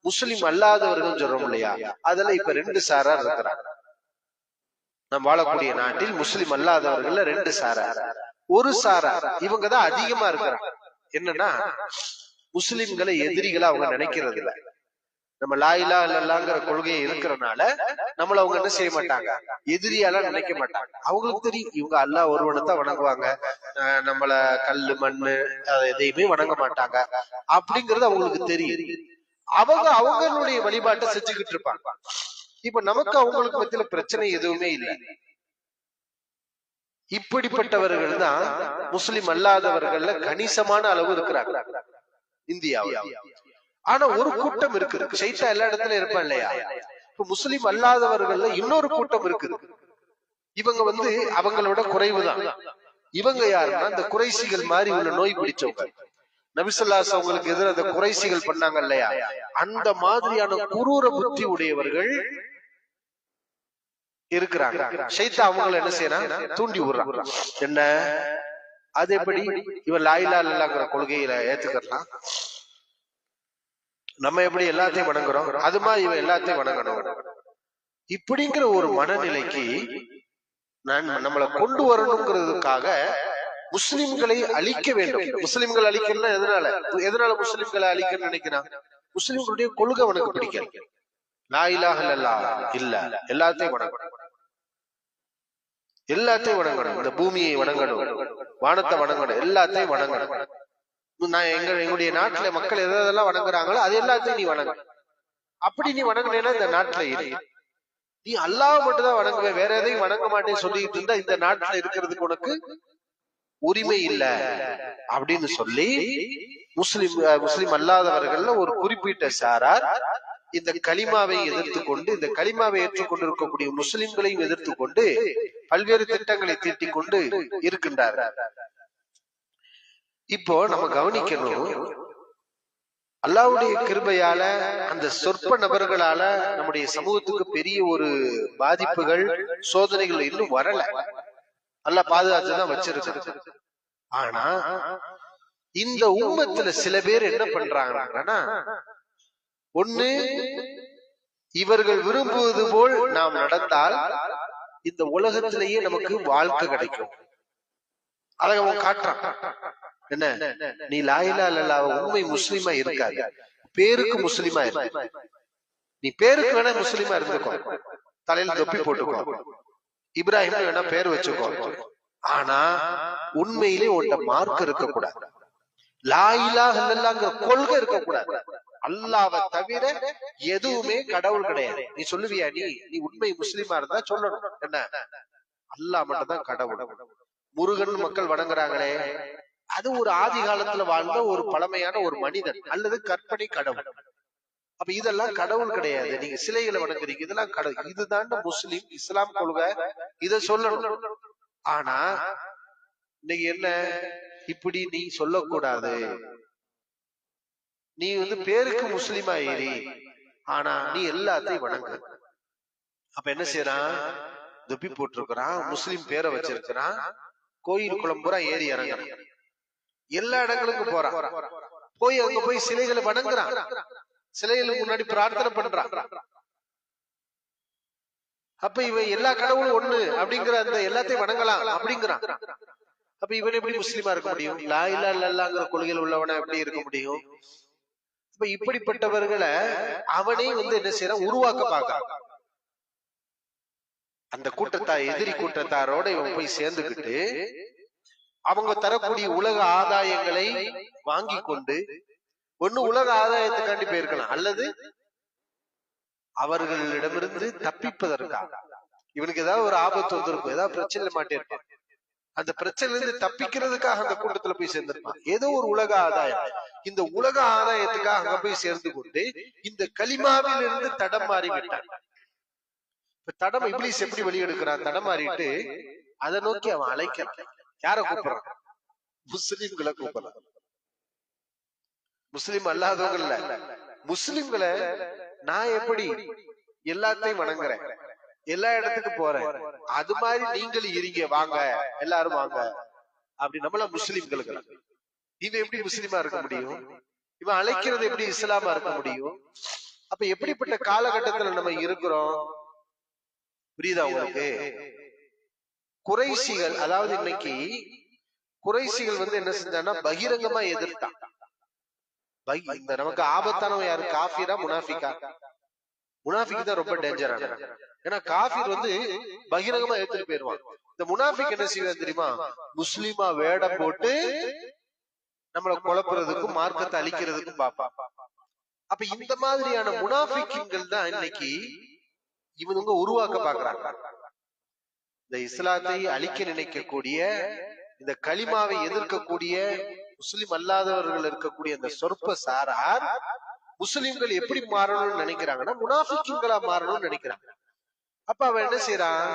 முஸ்லிம் அல்லாதவர்கள் சொல்றோம் இல்லையா, அதுல இப்ப 2 சாரார் இருக்கிறாங்க. நம்ம வாழக்கூடிய நாட்டில் முஸ்லிம் அல்லாதவர்கள் 2 சாரார். ஒரு சாரார் இவங்கதான் அதிகமா இருக்கிறாங்க. என்னன்னா, முஸ்லிம்களை எதிரிகளை அவங்க நினைக்கிறது இல்ல. நம்ம லா இலாஹ இல்லல்லாஹ்ங்கிற கொள்கையை இருக்கிறனால நம்மள அவங்க என்ன செய்ய மாட்டாங்க, எதிரியால நினைக்க மாட்டாங்க. அவங்களுக்கு தெரியும் இவங்க அல்லாஹ் ஒருவனைத்தான் வணங்குவாங்க, நம்மள கல்லு மண்ணு எதையுமே வணங்க மாட்டாங்க அப்படிங்கிறது அவங்களுக்கு தெரியும். அவங்களுடைய வழிபாட்டை செஞ்சுக்கிட்டு இருப்பாங்க. இப்ப நமக்கு அவங்களுக்கு மத்தியில பிரச்சனை எதுவுமே இல்லை. இப்படிப்பட்டவர்கள் தான் முஸ்லிம் அல்லாதவர்கள்ல கணிசமான அளவு இருக்கிறாங்க இந்தியாவில். ஆனா ஒரு கூட்டம் இருக்குது, ஷைத்தான் எல்லா இடத்துலயும் இருப்பான் இல்லையா. இப்ப முஸ்லிம் அல்லாதவர்கள்ல இன்னொரு கூட்டம் இருக்குது. இவங்க அவங்களோட குறைவுதான். இவங்க யாருன்னா இந்த குறைசிகள் மாதிரி உள்ள நோய் பிடிச்சவங்க. நபி ஸல்லல்லாஹு அலைஹி அவங்களுக்கு எதிராக அந்த குறைசிகள் பண்ணாங்க இல்லையா, அந்த மாதிரியான குரூர புத்தி உடையவர்கள் இருக்கிறாங்க. ஷைத்தான் அவங்களை என்ன செய்யறான், தூண்டி விடுறான். என்ன, அது எப்படி, இவன் லா இலாஹ இல்லல்லாஹ்ங்கிற கொள்கையில ஏத்துக்கலாம், நம்ம எப்படி எல்லாத்தையும் வணங்குறோம், அது மாதிரி இவன் எல்லாத்தையும் வணங்கணும், இப்படிங்கிற ஒரு மனநிலைக்கு நம்மளை கொண்டு வரணுங்கிறதுக்காக முஸ்லிம்களை அழிக்க வேண்டும். முஸ்லிம்கள் அழிக்கணும்னா எதனால முஸ்லிம்களை அழிக்கணும்னு நினைக்கிறான், முஸ்லிம்களுடைய கொள்கை உனக்கு பிடிக்கல. லா இலாஹ இல்லல்லாஹ் இல்ல, எல்லாத்தையும் வணங்கணும், எல்லாத்தையும் வணங்கணும். இந்த பூமியை வணங்கணும், வானத்தை வணங்கணும், எல்லாத்தையும் வணங்கணும். நான் எங்களுடைய நாட்டுல மக்கள் எதெல்லாம் வணங்குறாங்களோ அது எல்லாத்தையும் நீ வணங்க. அப்படி நீ வணங்கினேன்னா இந்த நாட்டுல இரு. நீ அல்லாஹ் மட்டும் தான் வணங்குவே, வேற எதையும் வணங்க மாட்டேன்னு சொல்லிட்டு இருந்தா இந்த நாட்டுல இருக்கிறதுக்கு உனக்கு உரிமை இல்ல அப்படின்னு சொல்லி முஸ்லிம் அல்லாதவர்கள்ல ஒரு குறிப்பிட்ட சாரார் இந்த கலிமாவை எதிர்த்து கொண்டு, இந்த கலிமாவை ஏற்றுக்கொண்டு இருக்கக்கூடிய முஸ்லிம்களையும் எதிர்த்து கொண்டு பல்வேறு திட்டங்களை தீட்டிக் கொண்டு இருக்கின்றார்கள். இப்போ நம்ம கவனிக்கணும், அல்லாஹ்வுடைய கிருபையால அந்த சொற்ப நபர்களால நம்முடைய சமூகத்துக்கு பெரிய ஒரு பாதிப்புகள் சோதனைகள் இன்னும் வரல, அல்லாஹ் பாதுகாத்துதான் வச்சிருக்காங்க. ஆனா இந்த உம்மத்துல சில பேர் என்ன பண்றாங்கன்னா, ஒண்ணு இவர்கள் விரும்புவது போல் நாம் நடந்தால் இந்த உலகத்திலேயே நமக்கு வாழ்க்கை கிடைக்கும். அதை அவன் காட்டுறான். என்ன, நீ லா இலாஹ இல்லல்லாஹ் உண்மை முஸ்லிமா இருக்காது, பேருக்கு முஸ்லிமா இருக்கு. நீ பேருக்கு வேணா முஸ்லிமா இருந்துக்கோ, தலையில தொப்பி போட்டுக்கோ, இப்ராஹிம் வேணா பேர் வச்சுக்கோ, ஆனா உண்மையிலே உன்ட மார்க் இருக்கக்கூடாது, லா இலாஹ இல்லல்லாஹ்ங்கிற கொள்கை இருக்கக்கூடாது. அல்லாஹ்வை தவிர எதுவுமே கடவுள் கிடையாது. நீ சொல்லுவியா? நீ உண்மை முஸ்லிமா இருந்தா சொல்லணும், என்ன, அல்லாஹ் மட்டும் தான் கடவுள். முருகன் மக்கள் வணங்குறாங்களே, அது ஒரு ஆதி காலத்துல வாழ்ந்த ஒரு பழமையான ஒரு மனிதன் அல்லது கற்பனை கடவுள். அப்ப இதெல்லாம் கடவுள் கிடையாது. நீங்க சிலைகளை வணங்குறீங்க, இதெல்லாம் கடவுள். இதுதான் முஸ்லிம் இஸ்லாம் கொள்கை, இத சொல்லணும். ஆனா இன்னைக்கு என்ன, இப்படி நீ சொல்லக்கூடாது, நீ பேருக்கு முஸ்லிமா ஏறி, ஆனா நீ எல்லாத்தையும் வணங்கு. அப்ப என்ன செய்யறான், தொப்பி போட்டிருக்கிறான், முஸ்லிம் பேரை வச்சிருக்கிறான், கோயில் குளம்புறா ஏறி இறங்குறான், எல்லா இடங்களுக்கும் போறான், போய் அங்க போய் சிலைகளை வணங்குறான், சிலைகளுக்கு முன்னாடி பிரார்த்தனை பண்றான். அப்ப இவன் எல்லா கடவுளும் ஒண்ணு அப்படிங்கிற அந்த எல்லாத்தையும் வணங்கலாம் அப்படிங்கிறான். அப்ப இவன் எப்படி முஸ்லிமா இருக்க முடியும்? லா இலாஹ இல்லல்லாஹ்ங்கிற கொள்கையில் உள்ளவன எப்படி இருக்க முடியும்? இப்ப இப்படிப்பட்டவர்களை அவனே என்ன செய்யறான், உருவாக்க பார்க்கிறான். அந்த கூட்டத்தார், எதிரி கூட்டத்தாரோட இவன் போய் சேர்ந்துக்கிட்டு அவங்க தரக்கூடிய உலக ஆதாயங்களை வாங்கி கொண்டு, ஒண்ணு உலக ஆதாயத்துக்காண்டி போயிருக்கலாம், அல்லது அவர்களிடமிருந்து தப்பிப்பதற்காக. இவனுக்கு ஏதாவது ஒரு ஆபத்து வந்திருக்கும், ஏதாவது பிரச்சனை மாட்டிருப்பான், அந்த பிரச்சனைல இருந்து தப்பிக்கிறதுக்காக அந்த கூட்டத்துல போய் சேர்ந்திருப்பான். ஏதோ ஒரு உலக ஆதாயம், இந்த உலக ஆதாயத்துக்காக அங்க போய் சேர்ந்து கொண்டு இந்த கலிமாவில் இருந்து தடம் மாறி விட்டான். இப்ப தடம் இப்லீஸ் எப்படி வெளியெடுக்கிறான், தடம் மாறிட்டு அதை நோக்கி அவன் அழைக்கிறான். யார கூப்பிடுறான்? முஸ்லிம்களை கூப்பிடுறான். முஸ்லிம் அல்லாதவங்கல்ல, முஸ்லிம்களை நான் எப்படி எல்லாத்தையும் வணங்குறேன், எல்லா இடத்துக்கு போறேன், அது மாதிரி நீங்களும் இருங்க, வாங்க எல்லாரும் வாங்க அப்படி நம்மள முஸ்லிம்களுக்கு. இவன் எப்படி முஸ்லிமா இருக்க முடியும்? இவன் அழைக்கிறது எப்படி இஸ்லாமா இருக்க முடியும்? அப்ப எப்படிப்பட்ட காலகட்டத்துல நம்ம இருக்கிறோம் புரியுதா உங்களுக்கு? குறைசிகள், அதாவது இன்னைக்கு குறைசிகள் என்ன செஞ்சான்னா பகிரங்கமா எதிர்த்தான். இந்த நமக்கு ஆபத்தானவன் யாரு? காஃபிரா முனாஃபிகா? முனாஃபிக் தான் ரொம்ப டேஞ்சரான. ஏன்னா காஃபிர் பகிரங்கமா எடுத்துட்டு போயிருவான். இந்த முனாஃபிக் என்ன செய்வான் தெரியுமா? முஸ்லிமா வேடம் போட்டு நம்மளை குழப்புறதுக்கும் மார்க்கத்தை அழிக்கிறதுக்கும் பாப்பான். அப்ப இந்த மாதிரியான முனாஃபிக்குகள் தான் இன்னைக்கு இவங்க உருவாக்க பாக்குறாங்க. இந்த இஸ்லாத்தை அழிக்க நினைக்கக்கூடிய, இந்த கலிமாவை எதிர்க்கக்கூடிய முஸ்லிம் அல்லாதவர்கள் இருக்கக்கூடிய அந்த சொற்ப சாரார் முஸ்லிம்கள் எப்படி மாறணும்னு நினைக்கிறாங்கன்னா முனாஃபிக்குகளா மாறணும்னு நினைக்கிறாங்க. அப்ப அவன் என்ன செய்யறான்,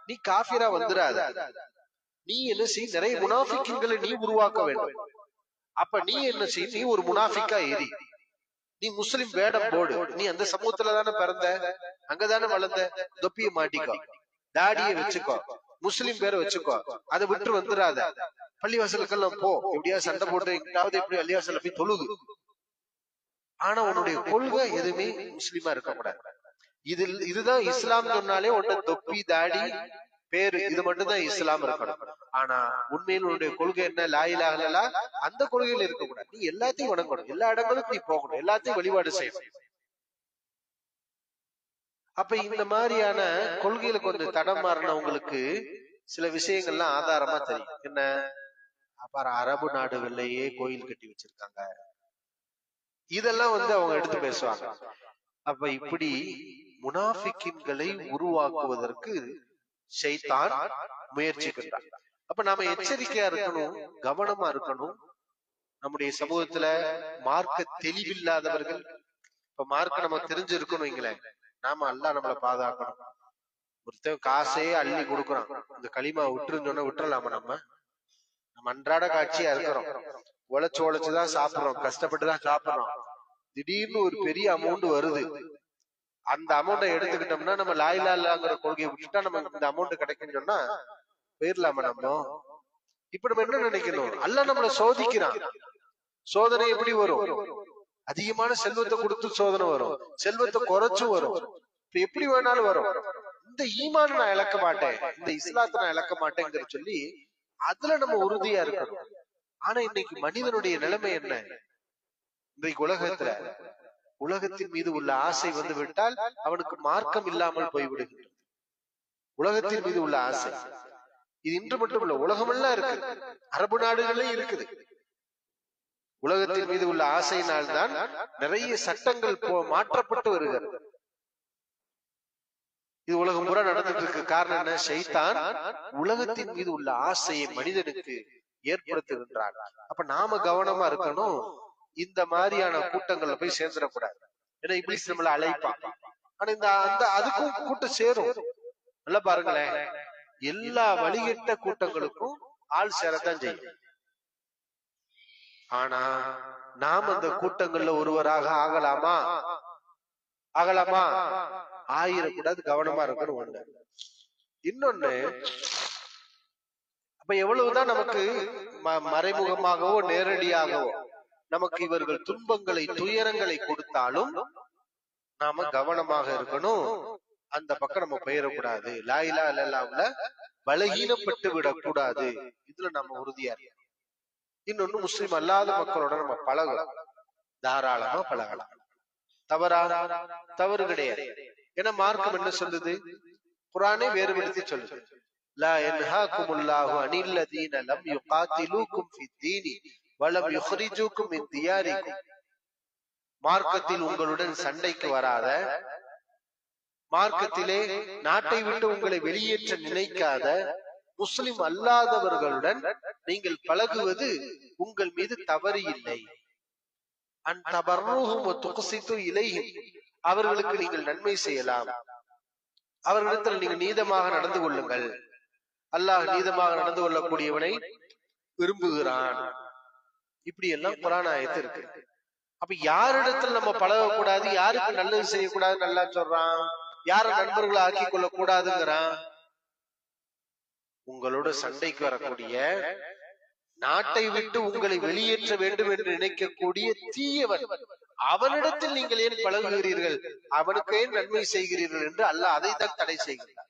நீ காஃபிரா வந்துடாத, நீ என்ன செய், நிறைய முனாஃபிக்குகளை நீ உருவாக்க வேண்டும். அப்ப நீ என்ன செய், நீ ஒரு முனாஃபிக்கா ஏறி நீ முஸ்லிம் வேடம் போடு. நீ அந்த சமூகத்துல தானே பிறந்த, அங்கதானே வளர்ந்த, தொப்பிய மாட்டிக்கோ, தாடிய வச்சுக்கோ, முஸ்லிம் பேரை வச்சுக்கோ, அதை விட்டு வந்துடாத, பள்ளிவாசலுக்கெல்லாம் போ, எப்படியா சண்டை போட்டு எங்கிட்டாவது எப்படி பள்ளிவாசல போய் தொழுது. ஆனா உன்னுடைய கொள்கை எதுவுமே முஸ்லிமா இருக்கக்கூடாது. இதுதான் இஸ்லாம் சொன்னாலே உன்ன தொப்பி தாடி பேரு இது மட்டும்தான் இஸ்லாம் இருக்கணும். ஆனா உண்மையில் உன்னுடைய கொள்கை என்ன? லா இலாஹ இல்லல்லாஹ். அந்த கொள்கையில இருக்கக்கூடாது. நீ எல்லாத்தையும் வணங்கணும், எல்லா இடங்களுக்கும் நீ போகணும், எல்லாத்தையும் வழிபாடு செய்யணும். அப்ப இந்த மாதிரியான கொள்கையில கொஞ்சம் தடம் மாறினவங்களுக்கு சில விஷயங்கள்லாம் ஆதாரமா தெரியும். என்ன? அப்புறம் அரபு நாடுகள்லயே கோயில் கட்டி வச்சிருக்காங்க, இதெல்லாம் அவங்க எடுத்து பேசுவாங்க. அப்ப இப்படி முனாஃபிக்கின்களை உருவாக்குவதற்கு ஷைத்தான் முயற்சிக்கின்றான். அப்ப நாம எச்சரிக்கையா இருக்கணும், கவனமா இருக்கணும். நம்முடைய சமூகத்துல மார்க்க தெளிவில்லாதவர்கள், இப்ப மார்க்க நம்ம தெரிஞ்சிருக்கணும் வைங்களேன், நாம அல்லாஹ் நம்மளை பாதுகாக்கணும். ஒருத்தன் காசே அள்ளி கொடுக்குறான், இந்த களிமா விட்டுருன்னு சொன்னா விட்டுறலாமா? நம்ம அன்றாட காட்சியா இருக்கிறோம், உழைச்சுதான் சாப்பிடுறோம், கஷ்டப்பட்டுதான் சாப்பிடுறோம். திடீர்னு ஒரு பெரிய அமௌண்ட் வருது, அந்த அமௌண்ட்டை எடுத்துக்கிட்டோம்னா நம்ம லா இலாஹ இல்லல்லாஹ்ங்கிற கொள்கையை விட்டுட்டா நமக்கு இந்த அமௌண்ட் கிடைக்குன்னு சொன்னா போயிடலாமா? நம்ம இப்ப நம்ம என்ன நினைக்கணும்? அல்லாஹ் நம்மளை சோதிக்கிறான். சோதனை எப்படி வரும்? அதிகமான செல்வத்தை கொடுத்து சோதனை வரும், செல்வத்தை குறைச்சு வரும், இப்ப எப்படி வேணாலும் வரும். இந்த ஈமான நான் இழக்க மாட்டேன், இந்த இஸ்லாத்தை நான் இழக்க மாட்டேங்கிற சொல்லி அதுல நம்ம உறுதியா இருக்கணும். ஆனா இன்னைக்கு மனிதனுடைய நிலைமை என்ன? இன்றைக்கு உலகத்தின் மீது உள்ள ஆசை வந்து விட்டால் அவனுக்கு மார்க்கம் இல்லாமல் போய்விடுகின்றது. உலகத்தின் மீது உள்ள ஆசை இது இன்று மட்டும் இல்ல, உலகமெல்லாம் இருக்கு, அரபு நாடுகளே இருக்குது. உலகத்தின் மீது உள்ள ஆசையினால்தான் நிறைய சட்டங்கள் மாற்றப்பட்டு வருகிறது. இது உலகம் பூரா நடந்துட்டு இருக்கு. காரணம் என்ன? ஷைத்தான் உலகத்தின் மீது உள்ள ஆசையை மனிதனுக்கு ஏற்படுத்துகின்றான். அப்ப நாம கவனமா இருக்கணும், இந்த மாதிரியான கூட்டங்கள்ல போய் சேர்ந்துடக்கூடாது. ஏன்னா இப்லீஸ் நம்மள அழைப்பான். ஆனா அதுக்கும் கூட்டம் சேரும். நல்லா பாருங்களேன், எல்லா வழிகட்ட கூட்டங்களுக்கும் ஆள் சேரத்தான் செய்யும். ஆனா நாம் அந்த கூட்டங்கள்ல ஒருவராக ஆகலாமா? ஆயிரக்கூடாது, கவனமா இருக்கணும். ஒண்ணு. இன்னொன்னு, அப்ப எவ்வளவுதான் நமக்கு மறைமுகமாகவோ நேரடியாகவோ நமக்கு இவர்கள் துன்பங்களை துயரங்களை கொடுத்தாலும் நாம கவனமாக இருக்கணும், அந்த பக்கம் நம்ம பெயரக்கூடாது. லா இலாஹ இல்லல்லாஹ்ல பலகீனப்பட்டு விடக்கூடாது, இதுல நம்ம உறுதியா இருக்கணும். இன்னொன்னு, முஸ்லிம் அல்லாத மக்களோட நம்ம பழகலாம், தாராளமா பழகலாம், தவறு கிடையாது. ஏன்னா மார்க்கம் என்ன சொல்லுது? குர்ஆனே வேறுபடுத்தி சொல்லுது, லா யன்ஹாகுமுல்லாஹு அனில்லதீன லம் யுகாத்திலூகும் ஃபித்தீனி வலம் யுக்ரிஜூகும் மின் தியாரிக்கும். மார்க்கத்தில் உங்களுடன் சண்டைக்கு வராத, மார்க்கத்திலே நாட்டை விட்டு உங்களை வெளியேற்ற நினைக்காத முஸ்லிம் அல்லாதவர்களுடன் நீங்கள் பழகுவது உங்கள் மீது தவறு இல்லை. அவர்களுக்கு நீங்கள் நன்மை செய்யலாம், அவர்களிடத்தில் நீங்கள் நீதமாக நடந்து கொள்ளுங்கள். அல்லாஹ் நீதமாக நடந்து கொள்ளக்கூடியவனை விரும்புகிறான். இப்படி எல்லாம் குர்ஆன் ஆயத்து இருக்கு. அப்ப யாரிடத்தில் நம்ம பழகக்கூடாது, யாருக்கு நல்லது செய்யக்கூடாது நல்லா சொல்றான், யார நண்பர்களை ஆக்கி கொள்ள கூடாதுங்கிறான்? உங்களோட சண்டைக்கு வரக்கூடிய, நாட்டை விட்டு உங்களை வெளியேற்ற வேண்டும் என்று நினைக்கக்கூடிய தீயவன், அவனிடத்தில் நீங்கள் ஏன் பழகுகிறீர்கள், அவனுக்கு ஏன் நன்மை செய்கிறீர்கள் என்று அல்லாஹ் அதைத்தான் தடை செய்கிறார்.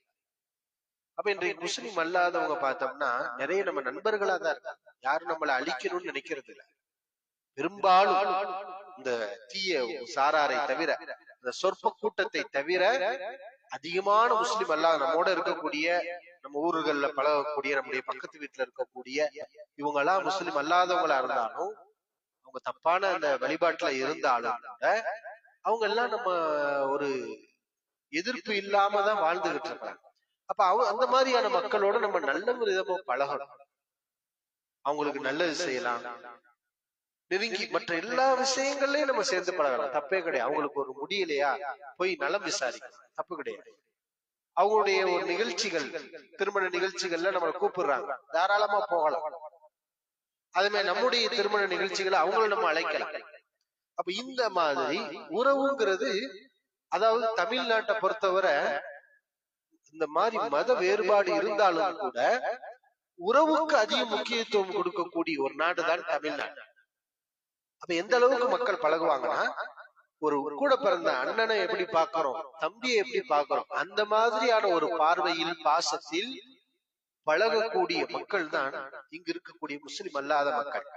அப்ப இன்றைக்கு முஸ்லிம் அல்லாதவங்க பார்த்தோம்னா நிறைய நம்ம நண்பர்களா தான் இருக்காங்க, யாரும் நம்மளை அழிக்கணும்னு நினைக்கிறது இல்லை. பெரும்பாலும் இந்த தீய சாராரை தவிர, இந்த சொற்ப கூட்டத்தை தவிர அதிகமான முஸ்லிம் அல்லாத நம்மோட இருக்கக்கூடிய, நம்ம ஊர்கள்ல பழகக்கூடிய, நம்முடைய பக்கத்து வீட்டுல இருக்கக்கூடிய இவங்க எல்லாம் முஸ்லிம் அல்லாதவங்களா இருந்தாலும், அவங்க தப்பான அந்த வழிபாட்டுல இருந்தாலும் கூட அவங்க எல்லாம் நம்ம ஒரு எதிர்ப்பு இல்லாம தான் வாழ்ந்துகிட்டு இருக்காங்க. அப்ப அந்த மாதிரியான மக்களோட நம்ம நல்ல விதமா பழகணும், அவங்களுக்கு நல்லது செய்யலாம், நெருங்கி மற்ற எல்லா விஷயங்கள்லயும் நம்ம சேர்ந்து பழகலாம், தப்பே கிடையாது. அவங்களுக்கு ஒரு முடியலையா போய் நலம் விசாரிக்கலாம், தப்பு கிடையாது. அவங்களுடைய ஒரு நிகழ்ச்சிகள், திருமண நிகழ்ச்சிகள்ல நம்மளை கூப்பிடுறாங்க, தாராளமா போகலாம். அதே மாதிரி நம்முடைய திருமண நிகழ்ச்சிகளை அவங்களும் நம்ம அழைக்கலாம். அப்ப இந்த மாதிரி உறவுங்கிறது, அதாவது தமிழ்நாட்டை பொறுத்தவரை இந்த மாதிரி மத வேறுபாடு இருந்தாலும் கூட உறவுக்கு அதிக முக்கியத்துவம் கொடுக்கக்கூடிய ஒரு நாடுதான் தமிழ்நாடு. அப்ப எந்த அளவுக்கு மக்கள் பழகுவாங்கன்னா, ஒரு கூட பிறந்த அண்ணனை எப்படி பார்க்கிறோம், தம்பியை எப்படி பார்க்கிறோம், அந்த மாதிரியான ஒரு பார்வையில் பாசத்தில் பழகக்கூடிய மக்கள் தான் இங்க இருக்கக்கூடிய முஸ்லிம் அல்லாத மக்கள்.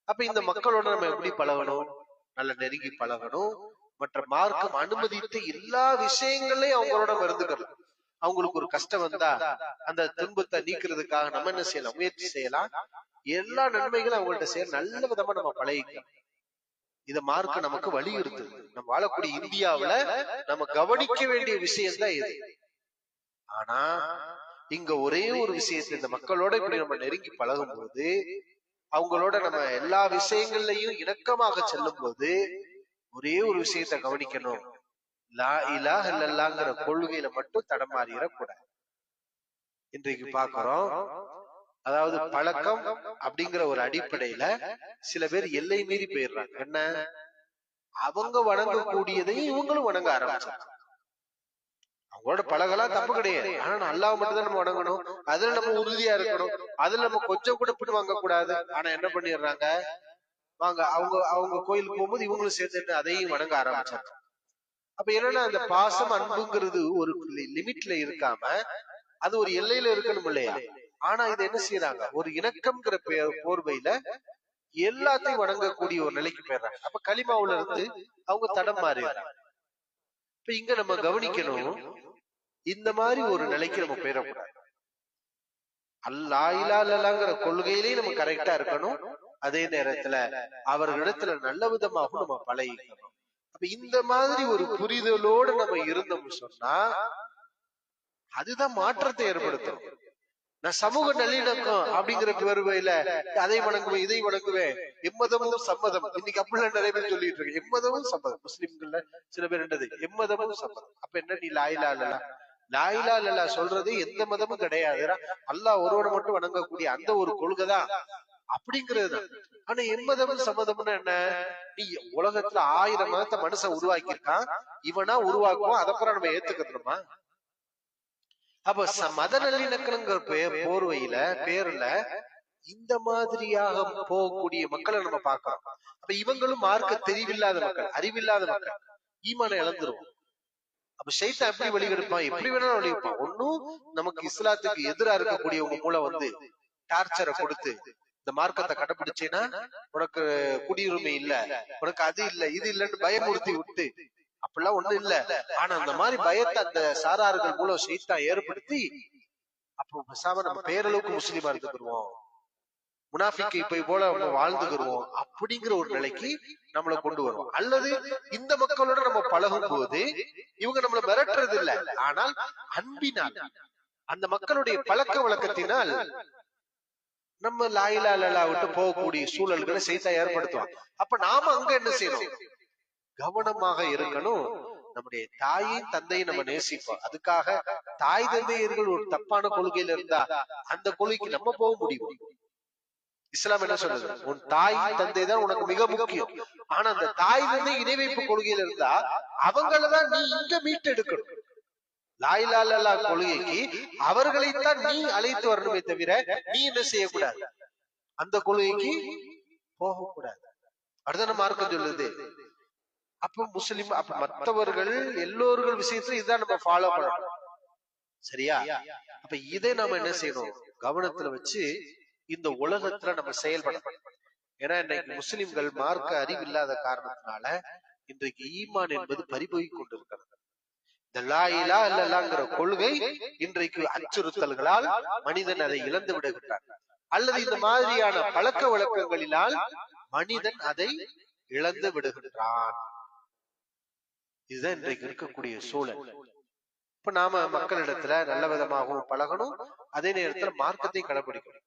அப்ப இந்த மக்களோட நம்ம எப்படி பழகணும்? நல்ல நெருங்கி பழகணும். மற்ற மார்க்கம் அனுமதித்த எல்லா விஷயங்களையும் அவங்களோட மறந்துக்கலாம். அவங்களுக்கு ஒரு கஷ்டம் வந்தா அந்த துன்பத்தை நீக்கிறதுக்காக நம்ம என்ன செய்யலாம், முயற்சி செய்யலாம். எல்லா நன்மைகளும் அவங்கள்ட்ட செய்ய நல்ல விதமா நம்ம பழகிக்கலாம். இத மார்க்க நமக்கு வலியுறுத்து. நம்ம வாழக்கூடிய இந்தியாவில நம்ம கவனிக்க வேண்டிய விஷயம் தான் இது. ஆனா இங்க ஒரே ஒரு விஷயத்துல இந்த மக்களோட இப்படி நம்ம நெருங்கி பழகும் போது, அவங்களோட நம்ம எல்லா விஷயங்கள்லயும் இணக்கமாக செல்லும் போது ஒரே ஒரு விஷயத்த கவனிக்கணும், லா இலாஹ இல்லல்லாஹ்ங்கிற கொள்கையில மட்டும் தடமாறிடக்கூடாது. இன்றைக்கு பாக்குறோம், அதாவது பழக்கம் அப்படிங்கிற ஒரு அடிப்படையில சில பேர் எல்லை மீறி போயிடுறாங்க. என்ன, அவங்க வணங்கக்கூடியதையும் இவங்களும் வணங்க ஆரம்பிச்சாங்க. அவங்களோட பழகலாம் தப்பு கிடையாது, ஆனா அல்லாஹ் மட்டும் தான் நம்ம வணங்கணும், அதுல நம்ம உறுதியா இருக்கணும், அதுல நம்ம கொஞ்சம் கூட பின் வாங்க கூடாது. ஆனா என்ன பண்ணிடுறாங்க, வாங்க அவங்க அவங்க கோயிலுக்கு போகும்போது இவங்களும் சேர்த்துட்டு அதையும் வணங்க ஆரம்பிச்சாங்க. அப்ப என்னன்னா அந்த பாசம் அன்புங்கிறது ஒரு லிமிட்ல இருக்காம அது ஒரு எல்லையில இருக்கணும் இல்லையா? ஆனா இது என்ன செய்யறாங்க, ஒரு இணக்கம்ங்கிற போர்வையில எல்லாத்தையும் வணங்கக்கூடிய ஒரு நிலைக்கு போயிடுறாங்க. அப்ப களிமாவுல இருந்து அவங்க தடம் மாறிடுறாங்க. இப்ப இங்க நம்ம கவனிக்கணும், இந்த மாதிரி ஒரு நிலைக்கு நம்ம போயிடக்கூடாது. அல்லாஹ் இலாஹ இல்லல்லாஹ்ங்கிற கொள்கையிலேயே நம்ம கரெக்டா இருக்கணும். அதே நேரத்துல அவர்களிடத்துல நல்ல விதமாகவும் நம்ம பழகிக்கணும். அப்ப இந்த மாதிரி ஒரு புரிதலோடு நம்ம இருந்தோம்னு சொன்னா அதுதான் மாற்றத்தை ஏற்படுத்தும். நான் சமூக நல்லிணக்கம் அப்படிங்கிற பேருவையில அதை வணங்குவேன் இதை வணங்குவேன், எம்மதமும் சம்மதம். இன்னைக்கு அப்படிலாம் நிறைய பேர் சொல்லிட்டு இருக்கு, எம்மதமும் சம்மதம். முஸ்லிம்கள்ல சில பேர் என்னது எம்மதமும் சம்மதம். அப்ப என்ன, நீ லா இலாஹ இல்லல்லாஹ் லா இலாஹ இல்லல்லாஹ் சொல்றது எந்த மதமும் கிடையாது, அல்லாஹ் ஒருவனை மட்டும் வணங்கக்கூடிய அந்த ஒரு கொள்கைதான் அப்படிங்கிறது. ஆனா எம்மதமும் சம்மதம்னு என்ன, நீ உலகத்துல 1000 மதத்தை மனுஷன் உருவாக்கி இருக்கான், இவனா உருவாக்குவோம், அதப்புறம் நம்ம ஏத்துக்கணுமா? அப்ப மத நல்லிணக்கங்கிற போர்வையில பேர்ல இந்த மாதிரியாக போகக்கூடிய மக்களை நம்ம பார்க்கிறோம். அப்ப இவங்களும் மார்க்க தெரிவில்லாத மக்கள், அறிவில்லாத மக்கள், ஈமானை இழந்துருவோம். அப்ப ஷைத்தான் எப்படி வழிகெடுப்பான், எப்படி வேணாலும் வழிகெடுப்பான். ஒன்னும் நமக்கு இஸ்லாத்துக்கு எதிராக இருக்கக்கூடியவங்க மூலம் வந்து டார்ச்சரை கொடுத்து, இந்த மார்க்கத்தை கடைபிடிச்சேன்னா உனக்கு குடியுரிமை இல்ல, உனக்கு அது இல்ல இது இல்லன்னு பயமுறுத்தி விட்டு, அப்படிலாம் ஒண்ணும் இல்ல. ஆனா அந்த மாதிரி பயத்தை அந்த சாரார்கள் மூலம் ஷைத்தான் ஏற்படுத்தி, அப்போ பேசாம நம்ம பேரளவுக்கு முஸ்லீமா இருந்துக்கிடுவோம், முனாஃபிக்கை போய் போல நம்ம வாழ்ந்துக்கிறோம் அப்படிங்கிற ஒரு நிலைக்கு நம்மளை கொண்டு வரும். அல்லது இந்த மக்களோட நம்ம பழகும் போது இவங்க நம்மளை மிரட்டுறது இல்லை, ஆனால் அன்பினால் அந்த மக்களுடைய பழக்க வழக்கத்தினால் நம்ம லா இலாஹ இல்லல்லாஹ் விட்டு போகக்கூடிய சூழல்களை சைத்தான் ஏற்படுத்துவான். அப்ப நாம அங்க என்ன செய்யணும், கவனமாக இருக்கணும். நம்முடைய தாயின் தந்தையை நம்ம நேசிப்போம். அதுக்காக தாய் தந்தையர்கள் ஒரு தப்பான கொள்கையில இருந்தா அந்த கொள்கைக்கு நம்ம போக முடியும். இஸ்லாம் என்ன சொல்றது, உன் தாய் தந்தை தான் உனக்கு மிக முக்கியம். ஆனா அந்த தாய் தந்தை இணை வைப்பு கொள்கையில இருந்தா அவங்களதான் நீ இங்க மீட்டெடுக்கணும். லா இலாஹ இல்லல்லாஹ் கொள்கைக்கு அவர்களைத்தான் நீ அழைத்து வரணுமே தவிர நீ என்ன செய்யக்கூடாது, அந்த கொள்கைக்கு போகக்கூடாது. அடுத்த மார்க்கம் சொல்லுது. அப்ப முஸ்லிம் அப்ப மற்றவர்கள் எல்லோர்கள் விஷயத்துல இதான் நம்ம ஃபாலோ பண்ணணும், சரியா? அப்ப இதை நாம என்ன செய்யணும், கவனத்துல வச்சு இந்த உலகத்துல நம்ம செயல்படணும். ஏன்னா இன்னைக்கு முஸ்லிம்கள் மார்க்க அறிவில்லாத காரணத்தினால இன்றைக்கு ஈமான் என்பது பறிபோய் கொண்டிருக்கிறது. இந்த லா இலாஹ இல்லல்லாஹ்ங்கிற கொள்கை இன்றைக்கு அச்சுறுத்தல்களால் மனிதன் அதை இழந்து விடுகிறான், அல்லது இந்த மாதிரியான பழக்க வழக்கங்களினால் மனிதன் அதை இழந்து விடுகின்றான். இதுதான் இன்றைக்கு இருக்கக்கூடிய சூழல். இப்ப நாம மக்களிடத்துல நல்ல விதமாகவும் பழகணும், அதே நேரத்துல மார்க்கத்தை கடைபிடிக்கணும்.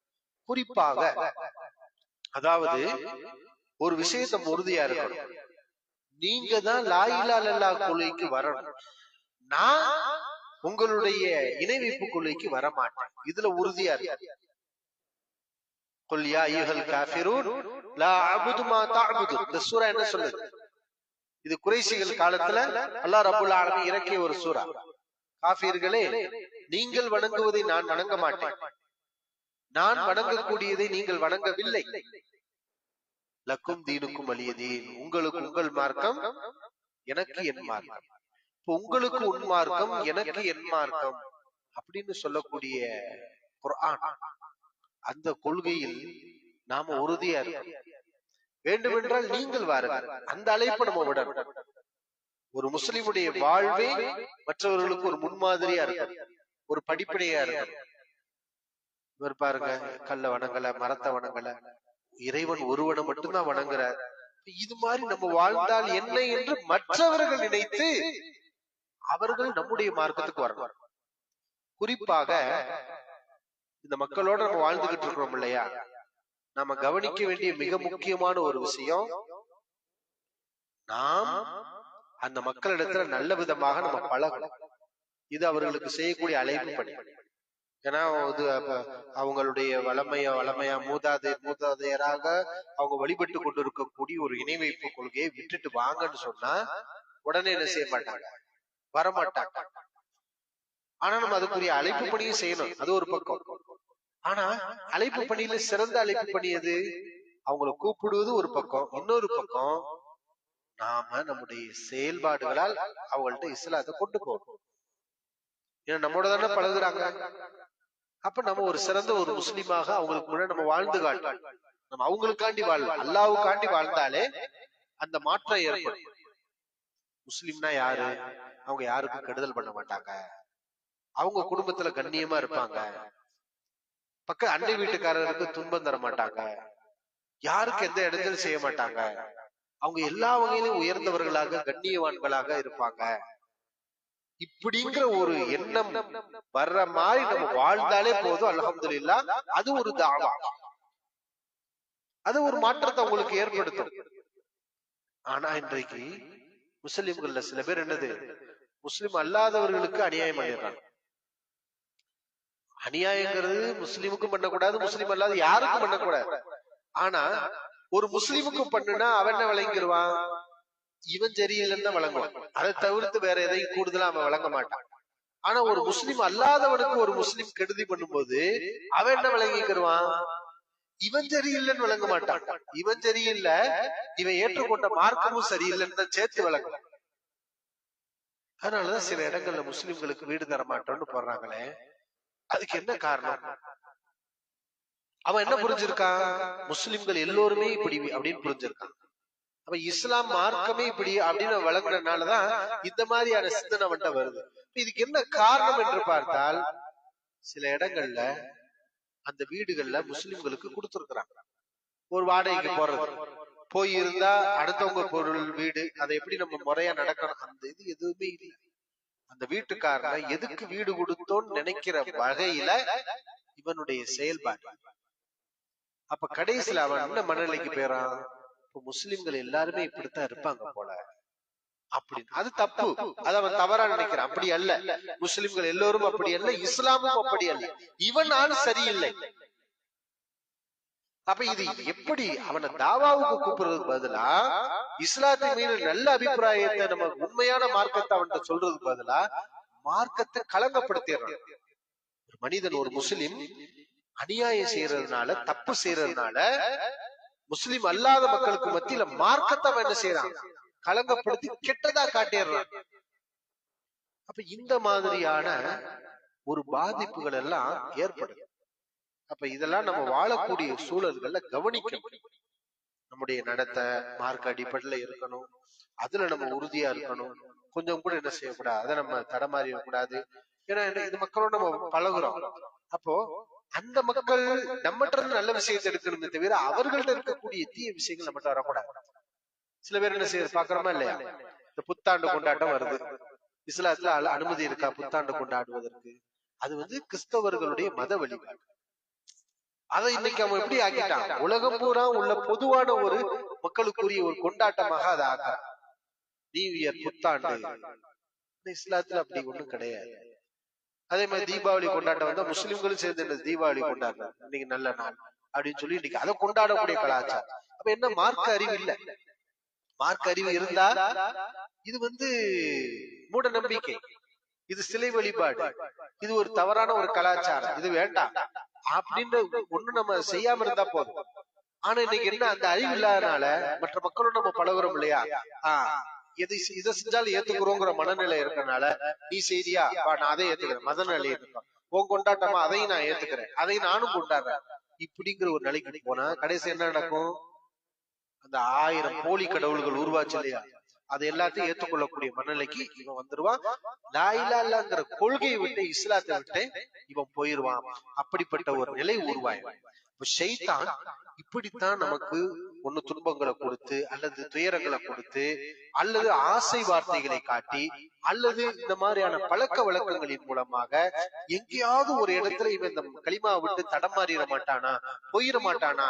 குறிப்பாக அதாவது ஒரு விஷயத்தை உறுதியா இருக்கணும், நீங்க தான் லா இலாஹ இல்லல்லாஹ் கொள்கைக்கு வரணும், நான் உங்களுடைய இணை வைப்பு கொள்கைக்கு வரமாட்டேன், இதுல உறுதியா இருக்கு. குல் யா அய்யுஹல் காஃபிரூன் லா அஅ்புது மா தஅ்புதுன். இந்த சூரா என்ன சொல்லுது, இது குறைஷிகள் காலத்துல அல்லாஹ் ரப்பல் ஆலமீன் இறக்கிய ஒரு சூரா. காஃபிர்களே, நீங்கள் வணங்குவதை நான் வணங்க மாட்டேன், நான் வணங்கக்கூடியதை நீங்கள் வணங்கவில்லை. லக்கும் தீனுக்கும் வலிய தீன், உங்களுக்கு உங்கள் மார்க்கம் எனக்கு என் மார்க்கம், இப்ப உங்களுக்கு உன் மார்க்கம், எனக்கு என் மார்க்கம் அப்படின்னு சொல்லக்கூடிய குர்ஆன், அந்த கொள்கையில் நாம உறுதியா இருக்கோம். வேண்டுமென்றால் நீங்கள் வாருங்கள், அந்த அழைப்பு நம்ம விடணும். ஒரு முஸ்லிமுடைய வாழ்வே மற்றவர்களுக்கு ஒரு முன்மாதிரியா இருக்கும், ஒரு படிப்படியா இருக்கும். இவர் பாருங்க, கல்ல வணங்கல, மரத்தை வணங்கல, இறைவன் ஒருவனை மட்டும்தான் வணங்குறார். இது மாதிரி நம்ம வாழ்ந்தால் என்ன என்று மற்றவர்கள் நினைத்து அவர்கள் நம்முடைய மார்க்கத்துக்கு வரணும். குறிப்பாக இந்த மக்களோட நம்ம வாழ்ந்துகிட்டு இருக்கிறோம் இல்லையா, நாம கவனிக்க வேண்டிய மிக முக்கியமான ஒரு விஷயம், நாம் அந்த மக்களிடத்துல நல்ல விதமாக நம்ம பழகணும். இது அவர்களுக்கு செய்யக்கூடிய அழைப்பு பணி. ஏன்னா அவங்களுடைய வளமையா மூதாதையராக அவங்க வழிபட்டு கொண்டு இருக்கக்கூடிய ஒரு இணை வைப்பு கொள்கையை விட்டுட்டு வாங்கன்னு சொன்னா உடனே என்ன செய்ய மாட்டாங்க, வரமாட்டாங்க. ஆனா நம்ம அதுக்குரிய அழைப்பு பணியும் செய்யணும், அது ஒரு பக்கம். ஆனா அழைப்பு பணியில சிறந்த அழைப்பு பணி எது? அவங்களை கூப்பிடுவது ஒரு பக்கம், இன்னொரு பக்கம் நாம நம்முடைய செயல்பாடுகளால் அவங்கள்ட்ட இஸ்லாத்தை கொண்டு போகணும். ஏன்னா நம்மோட தானே பழகுறாங்க. அப்ப நம்ம ஒரு சிறந்த ஒரு முஸ்லீமாக அவங்களுக்கு முன்னாடி நம்ம வாழ்ந்து காட்டணும். நம்ம அவங்களுக்காண்டி வாழலாம், அல்லாஹ்வுக்காண்டி வாழ்ந்தாலே அந்த மாற்றம் ஏற்படும். முஸ்லிம்னா யாரு? அவங்க யாருக்கும் கெடுதல் பண்ண மாட்டாங்க, அவங்க குடும்பத்துல கண்ணியமா இருப்பாங்க, பக்க அண்டை வீட்டுக்காரருக்கு துன்பம் தர மாட்டாங்க, யாருக்கு எந்த இடைஞ்சலும் செய்ய மாட்டாங்க, அவங்க எல்லா வகையிலும் உயர்ந்தவர்களாக கண்ணியவான்களாக இருப்பாங்க. இப்படிங்கிற ஒரு எண்ணம் வர்ற மாதிரி நம்ம வாழ்ந்தாலே போதும், அல்ஹம்துலில்லாஹ். அது ஒரு தாவா, அது ஒரு மாற்றத்தை உங்களுக்கு ஏற்படுத்தும். ஆனா இன்றைக்கு முஸ்லிம்கள்ல சில பேர் என்னது, முஸ்லிம் அல்லாதவர்களுக்கு அநியாயம் பண்ணிடுறாங்க. அநியாயங்கிறது முஸ்லிமுக்கும் பண்ணக்கூடாது, முஸ்லிம் அல்லாத யாருக்கும் பண்ணக்கூடாது. ஆனா ஒரு முஸ்லிமுக்கு பண்ணுனா அவன் என்ன விளங்கிடுவான், இவன் சரியில்லைன்னு வழங்குவான், அதை தவிர்த்து வேற எதையும் கூடுதலா அவன் வழங்க மாட்டான். ஆனா ஒரு முஸ்லிம் அல்லாதவனுக்கு ஒரு முஸ்லிம் கெடுதி பண்ணும்போது அவன் என்ன விளங்கிக்கிடுவான், இவன் சரியில்லைன்னு விளங்க மாட்டான், இவன் சரியில்லை, இவன் ஏற்றுக்கொண்ட மார்க்கமும் சரியில்லைன்னு தான் சேர்த்து விளங்குவான். அதனாலதான் சில இடங்கள்ல முஸ்லிம்களுக்கு வீடு தர மாட்டோம்னு போடுறாங்களே, அதுக்கு என்ன காரணம்? அவன் என்ன புரிஞ்சிருக்கான், முஸ்லிம்கள் எல்லோருமே இப்படி அப்படின்னு புரிஞ்சிருக்கான். அப்ப இஸ்லாம் மார்க்கமே இப்படி அப்படின்னு வழங்குறதுனாலதான் இந்த மாதிரியான சிந்தனை அவன்கிட்ட வருது. இதுக்கு என்ன காரணம் என்று பார்த்தால், சில இடங்கள்ல அந்த வீடுகள்ல முஸ்லிம்களுக்கு கொடுத்திருக்கிறாங்க, ஒரு வாடகைக்கு போறது, போய் இருந்தா அடுத்தவங்க பொருள் வீடு, அதை எப்படி நம்ம முறையா நடக்கணும், அந்த இது எதுவுமே இல்லை. அந்த வீட்டுக்காரனை எதுக்கு வீடு கொடுத்தோன்னு நினைக்கிற வகையில இவனுடைய செயல்பாடு. அப்ப கடைசியில அவன் என்ன மனநிலைக்கு போயிறான், இப்ப முஸ்லிம்கள் எல்லாருமே இப்படித்தான் இருப்பாங்க போல அப்படின்னு. அது தப்பு, அது அவன் தவறா நினைக்கிறான். அப்படி அல்ல, முஸ்லிம்கள் எல்லோரும் அப்படி அல்ல, இஸ்லாமும் அப்படி அல்ல, இவன் ஆள் சரியில்லை. அப்ப இது எப்படி அவனை தாவாவுக்கு கூப்பிடுறதுக்கு பதிலா இஸ்லாத்தின் மீது நல்ல அபிப்பிராயத்தை, நம்ம உண்மையான மார்க்கத்தை அவன்கிட்ட சொல்றதுக்கு பதிலா மார்க்கத்தை களங்கப்படுத்திடுறான். ஒரு மனிதன், ஒரு முஸ்லிம் அநியாயம் செய்யறதுனால, தப்பு செய்யறதுனால முஸ்லிம் அல்லாத மக்களுக்கு மத்தியில மார்க்கத்தை அவன் என்ன செய்யறான், களங்கப்படுத்தி கெட்டதா காட்டிடுறான். அப்ப இந்த மாதிரியான ஒரு பாதிப்புகள் எல்லாம் ஏற்படும். அப்ப இதெல்லாம் நம்ம வாழக்கூடிய சூழல்கள்ல கவனிக்கணும். நம்முடைய நடத்தை மார்க்க அடிப்படையில இருக்கணும், அதுல நம்ம உறுதியா இருக்கணும். கொஞ்சம் கூட என்ன செய்யக்கூடாது, அதை நம்ம தடமாறிடக்கூடாது. ஏன்னா இது மக்களோட நம்ம பழகுறோம். அப்போ அந்த மக்கள் நம்மகிட்ட இருந்து நல்ல விஷயத்தை எடுக்கணுமே தவிர அவர்கள்ட்ட இருக்கக்கூடிய தீய விஷயங்கள் நம்மகிட்ட வரக்கூடாது. சில பேர் என்ன செய்ய பாக்குறோமா இல்லையா, இந்த புத்தாண்டு கொண்டாட்டம் வருது, இஸ்லாத்துல அனுமதி இருக்கா புத்தாண்டு கொண்டாடுவதற்கு? அது கிறிஸ்தவர்களுடைய மத வழிபாடு. அதை இன்னைக்கு அவன் எப்படி ஆக்கிட்டான், உலகம் பூரா உள்ள பொதுவான ஒரு மக்களுக்குரிய ஒரு கொண்டாட்டமாக அதை ஆக்குறான். நியூ இயர், புத்தாண்டு. இஸ்லாத்துல அப்படி ஒண்ணும் கிடையாது. அதே மாதிரி தீபாவளி கொண்டாட்டம் வந்தா முஸ்லிம்களும் சேர்ந்து தீபாவளி கொண்டாடுறாங்க, இன்னைக்கு நல்ல நாள் அப்படின்னு சொல்லி இன்னைக்கு அதை கொண்டாடக்கூடிய கலாச்சாரம். அப்ப என்ன, மார்க்க அறிவு இல்ல. மார்க்க அறிவு இருந்தா இது மூட நம்பிக்கை, இது சிலை வழிபாடு, இது ஒரு தவறான ஒரு கலாச்சாரம், இது வேண்டாம் அப்படின்னு ஒண்ணு நம்ம செய்யாம இருந்தா போதும். ஆனா இன்னைக்கு என்ன, அந்த அறிவு இல்லாதனால மற்ற மக்களோட நம்ம பழகுறோம் இல்லையா, இதை செஞ்சாலும் ஏத்துக்கிறோங்கிற மனநிலை இருக்கனால நீ செய்தியா நான் அதை ஏத்துக்கிறேன், மத நிலை இருக்கும், உன் கொண்டாட்டமா அதையும் நான் ஏத்துக்கிறேன், அதை நானும் கொண்டாடுறேன், இப்படிங்கிற ஒரு நிலைக்கு போனா கடைசி என்ன நடக்கும்? அந்த 1000 போலி கடவுள்கள் உருவாச்சு இல்லையா, அது எல்லாத்தையும் ஏற்றுக்கொள்ளக்கூடிய மனநிலைக்கு இவன் வந்துருவான். லா இலாஹ இல்லல்லாஹ்ங்கிற கொள்கையை விட்டு இஸ்லாத்தை விட்டு இவன் போயிருவான். அப்படிப்பட்ட ஒரு நிலை உருவாயிடும். இப்ப ஷைத்தான் இப்படித்தான் நமக்கு ஒண்ணு துன்பங்களை கொடுத்து அல்லது துயரங்களை கொடுத்து அல்லது ஆசை வார்த்தைகளை காட்டி அல்லது இந்த மாதிரியான பழக்க வழக்கங்களின் மூலமாக எங்கேயாவது ஒரு இடத்துல இவன் இந்த களிமா விட்டு தடமாறிட மாட்டானா, போயிட மாட்டானா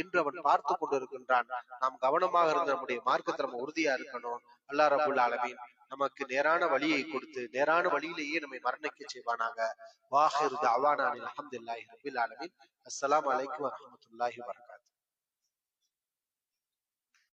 என்று அவன் பார்த்து கொண்டிருக்கின்றான். நாம் கவனமாக இருந்து நம்முடைய மார்க்கத்தை நம்ம உறுதியா இருக்கணும். அல்லாஹ் ரப்பல் ஆலமீன் நமக்கு நேரான வழியை கொடுத்து நேரான வழியிலேயே நம்மை மரணிக்க செய்வானாக. வாஹிரு தஅவானா அல்ஹம்துலில்லாஹி ரப்பில் ஆலமீன். அஸ்ஸலாமு அலைக்கும் வரஹ்மத்துல்லாஹி வபரகாத்துஹு.